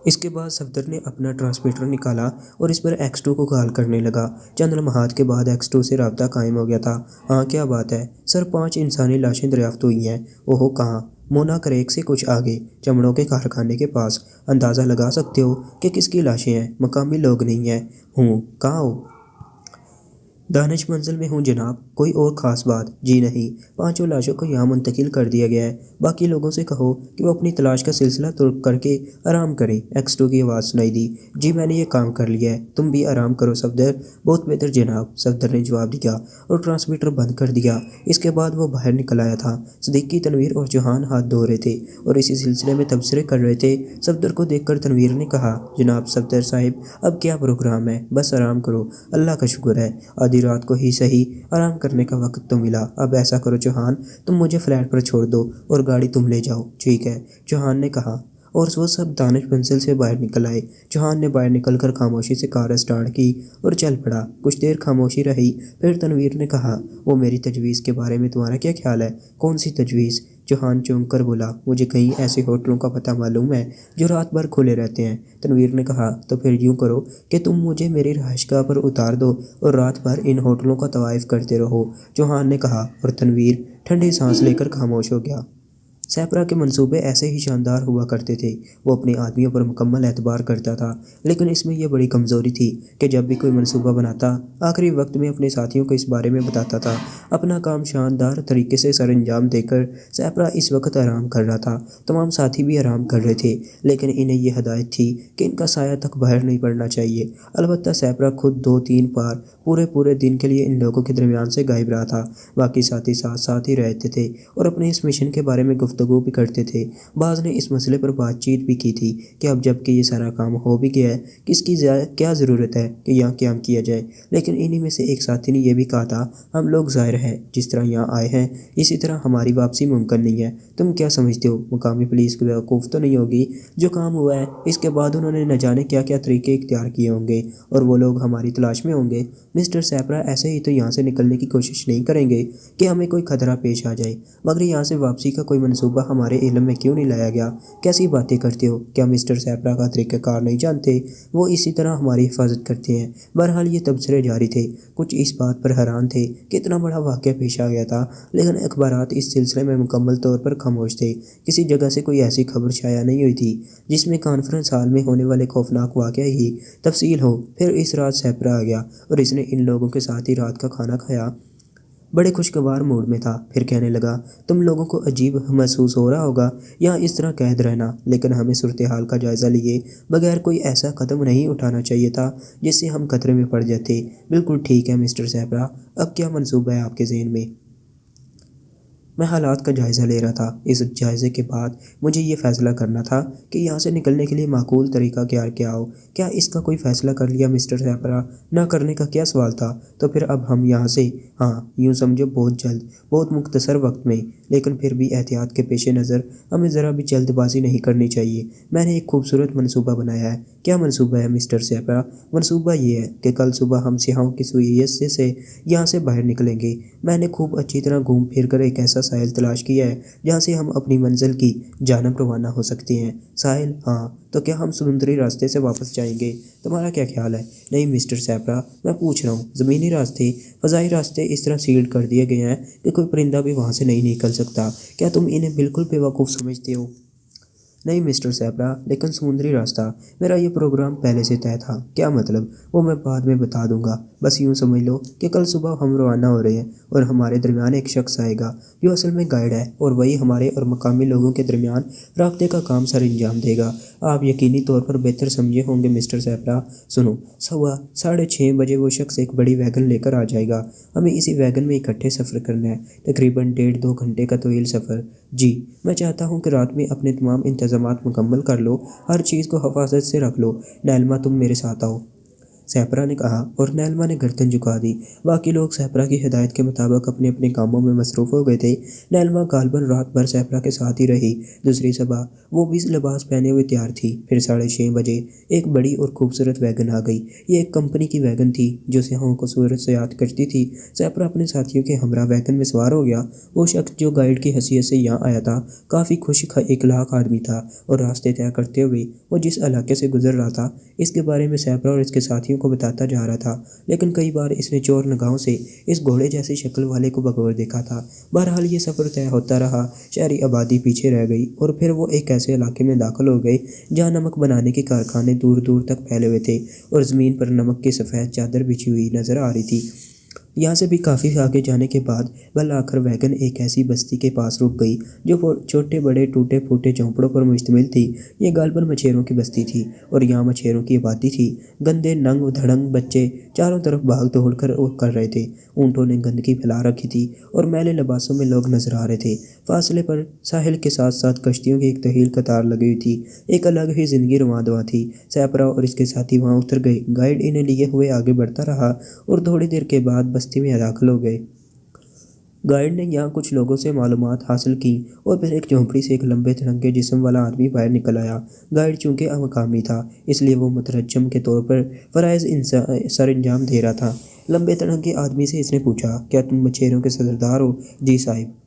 اس کے بعد صفدر نے اپنا ٹرانسمیٹر نکالا اور اس پر X2 کو کال کرنے لگا۔ چند لمحات کے بعد X2 سے رابطہ قائم ہو گیا تھا۔ ہاں کیا بات ہے سر، 5 انسانی لاشیں دریافت ہوئی ہیں۔ اوہو، کہاں؟ مونا کریک سے کچھ آگے، چمڑوں کے کارخانے کے پاس۔ اندازہ لگا سکتے ہو کہ کس کی لاشیں ہیں؟ مقامی لوگ نہیں ہیں۔ ہوں، کہاں ہو؟ دانش منزل میں ہوں جناب۔ کوئی اور خاص بات؟ جی نہیں، 5 لاشوں کو یہاں منتقل کر دیا گیا ہے۔ باقی لوگوں سے کہو کہ وہ اپنی تلاش کا سلسلہ ترک کر کے آرام کریں۔ X2 کی آواز سنائی دی، جی میں نے یہ کام کر لیا ہے، تم بھی آرام کرو صفدر۔ بہت بہتر جناب، صفدر نے جواب دیا اور ٹرانسمیٹر بند کر دیا۔ اس کے بعد وہ باہر نکل آیا تھا۔ صدیقی، تنویر اور جوہان ہاتھ دھو رہے تھے اور اسی سلسلے میں تبصرے کر رہے تھے۔ صفدر کو دیکھ کر تنویر نے کہا، جناب صفدر صاحب اب کیا پروگرام ہے؟ بس آرام کرو، اللہ کا شکر ہے آدھی رات کو ہی صحیح آرام کرنے کا وقت تو ملا۔ اب ایسا کرو جوہان، تم مجھے فلیٹ پر چھوڑ دو اور گاڑی تم لے جاؤ۔ ٹھیک ہے، جوہان نے کہا، اور وہ سب دانش منزل سے باہر نکل آئے۔ جوہان نے باہر نکل کر خاموشی سے کار اسٹارٹ کی اور چل پڑا۔ کچھ دیر خاموشی رہی، پھر تنویر نے کہا، وہ میری تجویز کے بارے میں تمہارا کیا خیال ہے؟ کون سی تجویز؟ جوہان چونک کر بولا، مجھے کئی ایسے ہوٹلوں کا پتہ معلوم ہے جو رات بھر کھلے رہتے ہیں۔ تنویر نے کہا، تو پھر یوں کرو کہ تم مجھے میری رہائش گاہ پر اتار دو اور رات بھر ان ہوٹلوں کا طواف کرتے رہو۔ جوہان نے کہا اور تنویر ٹھنڈی سانس لے کر خاموش ہو گیا۔ سیپرا کے منصوبے ایسے ہی شاندار ہوا کرتے تھے۔ وہ اپنے آدمیوں پر مکمل اعتبار کرتا تھا، لیکن اس میں یہ بڑی کمزوری تھی کہ جب بھی کوئی منصوبہ بناتا، آخری وقت میں اپنے ساتھیوں کو اس بارے میں بتاتا تھا۔ اپنا کام شاندار طریقے سے سر انجام دے کر سیپرا اس وقت آرام کر رہا تھا۔ تمام ساتھی بھی آرام کر رہے تھے، لیکن انہیں یہ ہدایت تھی کہ ان کا سایہ تک باہر نہیں پڑنا چاہیے۔ البتہ سیپرا خود 2-3 بار پورے دن کے لیے ان لوگوں کے درمیان سے غائب رہا تھا۔ باقی ساتھی ساتھ ساتھ ہی رہتے تھے اور اپنے اس مشن کے بارے میں گفتگو بھی کرتے تھے۔ بعض نے اس مسئلے پر بات چیت بھی کی تھی کہ اب جب کہ یہ سارا کام ہو بھی گیا ہے، کس کی کیا ضرورت ہے کہ یہاں قیام کیا جائے۔ لیکن انہی میں سے ایک ساتھی نے یہ بھی کہا تھا، ہم لوگ ظاہر ہے جس طرح یہاں آئے ہیں اسی طرح ہماری واپسی ممکن نہیں ہے۔ تم کیا سمجھتے ہو؟ مقامی پولیس کی بیوقوف تو نہیں ہوگی؟ جو کام ہوا ہے اس کے بعد انہوں نے نہ جانے کیا کیا طریقے اختیار کیے ہوں گے اور وہ لوگ ہماری تلاش میں ہوں گے۔ مسٹر سیپرا ایسے ہی تو یہاں سے نکلنے کی کوشش نہیں کریں گے کہ ہمیں کوئی خطرہ پیش آ جائے، مگر یہاں سے واپسی کا کوئی منصوبہ ہمارے علم میں کیوں نہیں لایا گیا؟ کیسی باتیں کرتے ہو؟ کیا مسٹر سیپرا کا طریقہ کار نہیں جانتے؟ وہ اسی طرح ہماری حفاظت کرتے ہیں۔ بہرحال یہ تبصرے جاری تھے۔ کچھ اس بات پر حیران تھے کہ اتنا بڑا واقعہ پیش آ گیا تھا، لیکن اخبارات اس سلسلے میں مکمل طور پر خاموش تھے۔ کسی جگہ سے کوئی ایسی خبر شائع نہیں ہوئی تھی جس میں کانفرنس ہال میں ہونے والے خوفناک واقعہ ہی تفصیل ہو۔ پھر اس رات سیپرا آ گیا اور اس نے ان لوگوں کے ساتھ ہی رات کا کھانا کھایا۔ بڑے خوشگوار موڈ میں تھا۔ پھر کہنے لگا، تم لوگوں کو عجیب محسوس ہو رہا ہوگا یہاں اس طرح قید رہنا، لیکن ہمیں صورتحال کا جائزہ لیے بغیر کوئی ایسا قدم نہیں اٹھانا چاہیے تھا جس سے ہم خطرے میں پڑ جاتے۔ بالکل ٹھیک ہے مسٹر سیپرا، اب کیا منصوبہ ہے آپ کے ذہن میں؟ میں حالات کا جائزہ لے رہا تھا۔ اس جائزے کے بعد مجھے یہ فیصلہ کرنا تھا کہ یہاں سے نکلنے کے لیے معقول طریقہ کیا ہو۔ کیا اس کا کوئی فیصلہ کر لیا مسٹر سیپرا؟ نہ کرنے کا کیا سوال تھا؟ تو پھر اب ہم یہاں سے، ہاں یوں سمجھو بہت جلد، بہت مختصر وقت میں، لیکن پھر بھی احتیاط کے پیش نظر ہمیں ذرا بھی جلد بازی نہیں کرنی چاہیے۔ میں نے ایک خوبصورت منصوبہ بنایا ہے۔ کیا منصوبہ ہے مسٹر سیپرا؟ منصوبہ یہ ہے کہ کل صبح ہم سیاحوں کی سہولت سے یہاں سے باہر نکلیں گے۔ میں نے خوب اچھی طرح گھوم پھر کر ایک ایسا ساحل تلاش کیا ہے جہاں سے ہم اپنی منزل کی جانب روانہ ہو سکتے ہیں۔ ساحل؟ ہاں، تو کیا ہم سمندری راستے سے واپس جائیں گے؟ تمہارا کیا خیال ہے؟ نہیں مسٹر سیپرا، میں پوچھ رہا ہوں۔ زمینی راستے، فضائی راستے اس طرح سیل کر دیے گئے ہیں کہ کوئی پرندہ بھی وہاں سے نہیں نکل سکتا۔ کیا تم انہیں بالکل بیوقوف سمجھتے ہو؟ نہیں مسٹر سیپرا، لیکن سمندری راستہ، میرا یہ پروگرام پہلے سے طے تھا۔ کیا مطلب؟ وہ میں بعد میں بتا دوں گا۔ بس یوں سمجھ لو کہ کل صبح ہم روانہ ہو رہے ہیں اور ہمارے درمیان ایک شخص آئے گا جو اصل میں گائیڈ ہے، اور وہی ہمارے اور مقامی لوگوں کے درمیان رابطے کا کام سر انجام دے گا۔ آپ یقینی طور پر بہتر سمجھے ہوں گے مسٹر سیپرا۔ سنو، 6:30 بجے وہ شخص ایک بڑی ویگن لے کر آ جائے گا۔ ہمیں اسی ویگن میں اکٹھے سفر کرنا ہے، تقریباً 1.5-2 گھنٹے کا طویل سفر۔ جی، میں چاہتا ہوں کہ رات میں اپنے تمام انتظامات مکمل کر لو، ہر چیز کو حفاظت سے رکھ لو۔ نیلما، تم میرے ساتھ آؤ، سیپرا نے کہا، اور نیلما نے گردن جھکا دی۔ باقی لوگ سیپرا کی ہدایت کے مطابق اپنے اپنے کاموں میں مصروف ہو گئے تھے۔ نیلما غالباً رات بھر سیپرا کے ساتھ ہی رہی۔ دوسری صبح وہ بھی لباس پہنے ہوئے تیار تھی۔ پھر 6:30 بجے ایک بڑی اور خوبصورت ویگن آ گئی۔ یہ ایک کمپنی کی ویگن تھی جو سیاحوں کو سیاحت کرتی تھی۔ سیپرا اپنے ساتھیوں کے ہمراہ ویگن میں سوار ہو گیا۔ وہ شخص جو گائیڈ کی حیثیت سے یہاں آیا تھا کافی خوش اخلاق آدمی تھا، اور راستے طے کرتے ہوئے وہ جس علاقے سے گزر رہا تھا اس کے بارے میں سیپرا اور اس کے ساتھیوں کو بتاتا جا رہا تھا، لیکن کئی بار اس نے چور نگاہوں سے اس گھوڑے جیسی شکل والے کو بغور دیکھا تھا۔ بہرحال یہ سفر طے ہوتا رہا، شہری آبادی پیچھے رہ گئی، اور پھر وہ ایک ایسے علاقے میں داخل ہو گئے جہاں نمک بنانے کے کارخانے دور دور تک پھیلے ہوئے تھے، اور زمین پر نمک کی سفید چادر بچھی ہوئی نظر آ رہی تھی۔ یہاں سے بھی کافی آگے جانے کے بعد بالآخر ویگن ایک ایسی بستی کے پاس رک گئی جو چھوٹے بڑے ٹوٹے پھوٹے جھونپڑوں پر مشتمل تھی۔ یہ غالباً مچھیروں کی بستی تھی، اور یہاں مچھیروں کی آبادی تھی۔ گندے ننگ دھڑنگ بچے چاروں طرف بھاگ دوڑ کر رہے تھے۔ اونٹوں نے گندگی پھیلا رکھی تھی، اور میلے لباسوں میں لوگ نظر آ رہے تھے۔ فاصلے پر ساحل کے ساتھ ساتھ کشتیوں کی ایک طویل قطار لگی ہوئی تھی۔ ایک الگ ہی زندگی رواں دواں تھی۔ سیپرا اور اس کے ساتھی وہاں اتر گئے۔ گائیڈ انہیں لیے ہوئے آگے بڑھتا رہا، اور تھوڑی دیر کے بعد بستی میں داخل ہو گئے۔ گائیڈ نے یہاں کچھ لوگوں سے معلومات حاصل کیں، اور پھر ایک جھونپڑی سے ایک لمبے تڑنگے جسم والا آدمی باہر نکل آیا۔ گائیڈ چونکہ مقامی تھا، اس لیے وہ مترجم کے طور پر فرائض سر انجام دے رہا تھا۔ لمبے تڑنگے آدمی سے اس نے پوچھا، کیا تم مچھیروں کے سردار ہو؟ جی صاحب۔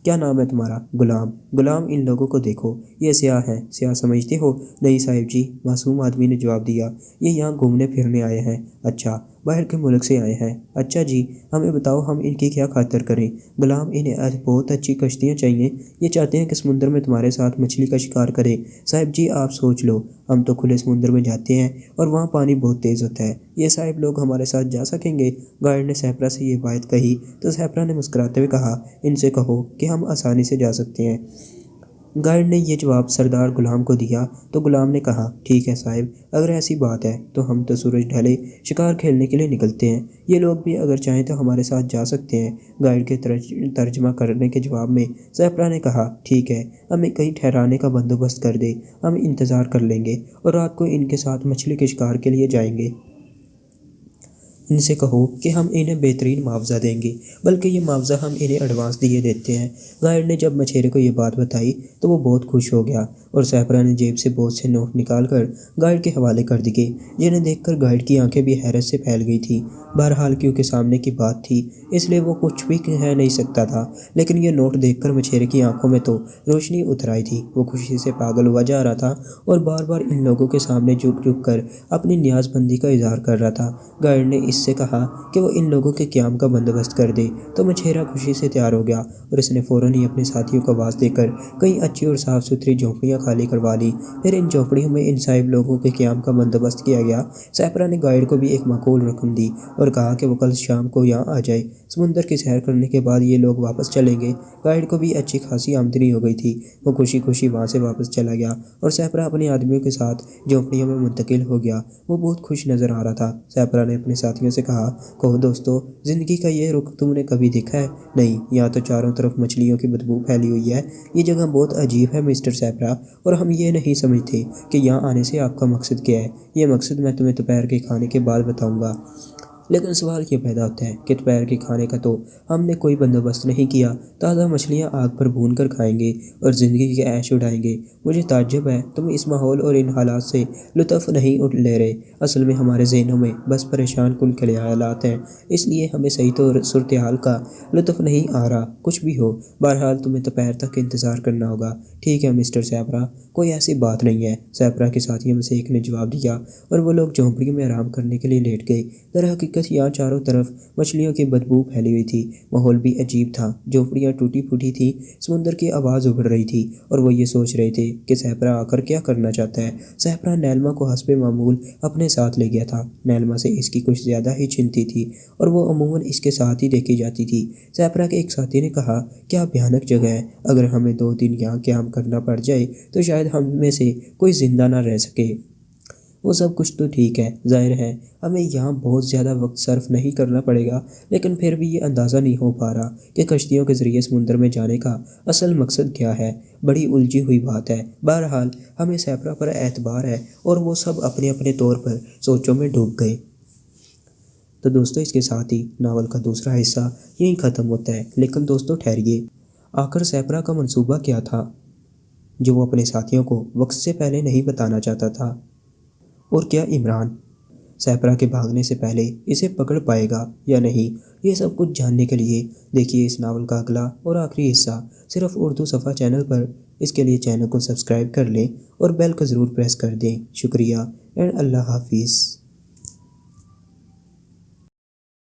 کیا نام ہے تمہارا؟ غلام۔ غلام، ان لوگوں کو دیکھو، یہ سیاح ہیں۔ سیاح سمجھتے ہو؟ نہیں صاحب جی، معصوم آدمی نے جواب دیا، یہ یہاں گھومنے پھرنے آئے ہیں۔ اچھا، باہر کے ملک سے آئے ہیں؟ اچھا جی، ہمیں بتاؤ ہم ان کی کیا خاطر کریں؟ غلام، انہیں بہت اچھی کشتیاں چاہیے، یہ چاہتے ہیں کہ سمندر میں تمہارے ساتھ مچھلی کا شکار کریں۔ صاحب جی آپ سوچ لو، ہم تو کھلے سمندر میں جاتے ہیں، اور وہاں پانی بہت تیز ہوتا ہے، یہ صاحب لوگ ہمارے ساتھ جا سکیں گے؟ گائیڈ نے سیپرا سے یہ بات کہی تو سیپرا نے مسکراتے ہوئے کہا، ان سے کہو کہ ہم آسانی سے جا سکتے ہیں۔ گائیڈ نے یہ جواب سردار غلام کو دیا تو غلام نے کہا، ٹھیک ہے صاحب، اگر ایسی بات ہے تو ہم تو سورج ڈھلے شکار کھیلنے کے لیے نکلتے ہیں، یہ لوگ بھی اگر چاہیں تو ہمارے ساتھ جا سکتے ہیں۔ گائیڈ کے ترجمہ کرنے کے جواب میں سیپرا نے کہا، ٹھیک ہے، ہمیں کہیں ٹھہرانے کا بندوبست کر دے، ہم انتظار کر لیں گے، اور رات کو ان کے ساتھ مچھلی کے شکار کے لیے جائیں گے۔ ان سے کہو کہ ہم انہیں بہترین معاوضہ دیں گے، بلکہ یہ معاوضہ ہم انہیں ایڈوانس دیے دیتے ہیں۔ گائیڈ نے جب مچھیرے کو یہ بات بتائی تو وہ بہت خوش ہو گیا، اور سیپرا نے جیب سے بہت سے نوٹ نکال کر گائیڈ کے حوالے کر دیے، جنہیں دیکھ کر گائیڈ کی آنکھیں بھی حیرت سے پھیل گئی تھیں۔ بہرحال کیونکہ سامنے کی بات تھی اس لیے وہ کچھ بھی کہہ نہیں سکتا تھا، لیکن یہ نوٹ دیکھ کر مچھیرے کی آنکھوں میں تو روشنی اتر آئی تھی۔ وہ خوشی سے پاگل ہوا جا رہا تھا، اور بار بار ان لوگوں کے سامنے جھک جھک کر اپنی نیاز بندی کا اظہار کر رہا تھا۔ گائیڈ نے اس سے کہا کہ وہ ان لوگوں کے قیام کا بندوبست کر دے، تو مچھیرا خوشی سے تیار ہو گیا، اور اس نے فوراً ہی اپنے ساتھیوں کو آواز دے کر کئی اچھی اور صاف ستھری جھونپڑیاں جھوپڑیاں خالی کروا لی۔ پھر ان جھوپڑیوں میں انصاف لوگوں کے قیام کا بندوبست کیا گیا۔ سیپرا نے گائیڈ کو بھی ایک معقول رقم دی اور کہا کہ وہ کل شام کو یہاں آ جائے۔ سمندر کی سیر کرنے کے بعد یہ لوگ واپس چلیں گے۔ گائیڈ کو بھی اچھی خاصی آمدنی ہو گئی تھی۔ وہ خوشی خوشی وہاں سے واپس چلا گیا اور سیپرا اپنے آدمیوں کے ساتھ جھوپڑیوں میں منتقل ہو گیا۔ وہ بہت خوش نظر آ رہا تھا۔ سیپرا نے اپنے ساتھیوں سے کہا، کہو دوستو، زندگی کا یہ رخ تم نے کبھی دیکھا ہے؟ نہیں، یہاں تو چاروں طرف مچھلیوں کی بدبو پھیلی ہوئی ہے۔ یہ جگہ بہت عجیب ہے مسٹر سیپرا، اور ہم یہ نہیں سمجھتے کہ یہاں آنے سے آپ کا مقصد کیا ہے۔ یہ مقصد میں تمہیں دوپہر کے کھانے کے بعد بتاؤں گا۔ لیکن سوال یہ پیدا ہوتا ہے کہ دوپہر کے کھانے کا تو ہم نے کوئی بندوبست نہیں کیا۔ تازہ مچھلیاں آگ پر بھون کر کھائیں گے اور زندگی کے عیش اٹھائیں گے۔ مجھے تعجب ہے تم اس ماحول اور ان حالات سے لطف نہیں لے رہے۔ اصل میں ہمارے ذہنوں میں بس پریشان کن خیالات ہیں، اس لیے ہمیں صحیح صورتحال کا لطف نہیں آ رہا۔ کچھ بھی ہو، بہرحال تمہیں دوپہر تک انتظار کرنا ہوگا۔ ٹھیک ہے مسٹر سیپرا، کوئی ایسی بات نہیں ہے، سیپرا کے ساتھیوں میں سے ایک نے جواب دیا، اور وہ لوگ جھونپڑیوں میں آرام کرنے کے لیے لیٹ گئے۔ درحقیقت یہاں چاروں طرف مچھلیوں کی بدبو پھیلی ہوئی تھی۔ ماحول بھی عجیب تھا، جھونپڑیاں ٹوٹی پھوٹی تھیں، سمندر کی آواز ابھر رہی تھی، اور وہ یہ سوچ رہے تھے کہ سیپرا آ کر کیا کرنا چاہتا ہے۔ سیپرا نیلما کو حسب معمول اپنے ساتھ لے گیا تھا۔ نیلما سے اس کی کچھ زیادہ ہی چنتی تھی اور وہ عموماً اس کے ساتھ ہی دیکھی جاتی تھی۔ سیپرا کے ایک ساتھی نے کہا، کیا بھیانک جگہ ہے، اگر ہمیں 2 دن یہاں قیام کرنا پڑ جائے تو شاید ہم میں سے کوئی زندہ نہ رہ سکے۔ وہ سب کچھ تو ٹھیک ہے، ظاہر ہے ہمیں یہاں بہت زیادہ وقت صرف نہیں کرنا پڑے گا، لیکن پھر بھی یہ اندازہ نہیں ہو پا رہا کہ کشتیوں کے ذریعے سمندر میں جانے کا اصل مقصد کیا ہے۔ بڑی الجھی ہوئی بات ہے۔ بہرحال ہمیں سیپرا پر اعتبار ہے، اور وہ سب اپنے اپنے طور پر سوچوں میں ڈوب گئے۔ تو دوستو، اس کے ساتھ ہی ناول کا دوسرا حصہ یہیں ختم ہوتا ہے۔ لیکن دوستو ٹھہریے، آخر سیپرا کا منصوبہ کیا تھا جو وہ اپنے ساتھیوں کو وقت سے پہلے نہیں بتانا چاہتا تھا؟ اور کیا عمران سیپرا کے بھاگنے سے پہلے اسے پکڑ پائے گا یا نہیں؟ یہ سب کچھ جاننے کے لیے دیکھیے اس ناول کا اگلا اور آخری حصہ صرف اردو صفحہ چینل پر۔ اس کے لیے چینل کو سبسکرائب کر لیں اور بیل کو ضرور پریس کر دیں۔ شکریہ اینڈ اللہ حافظ۔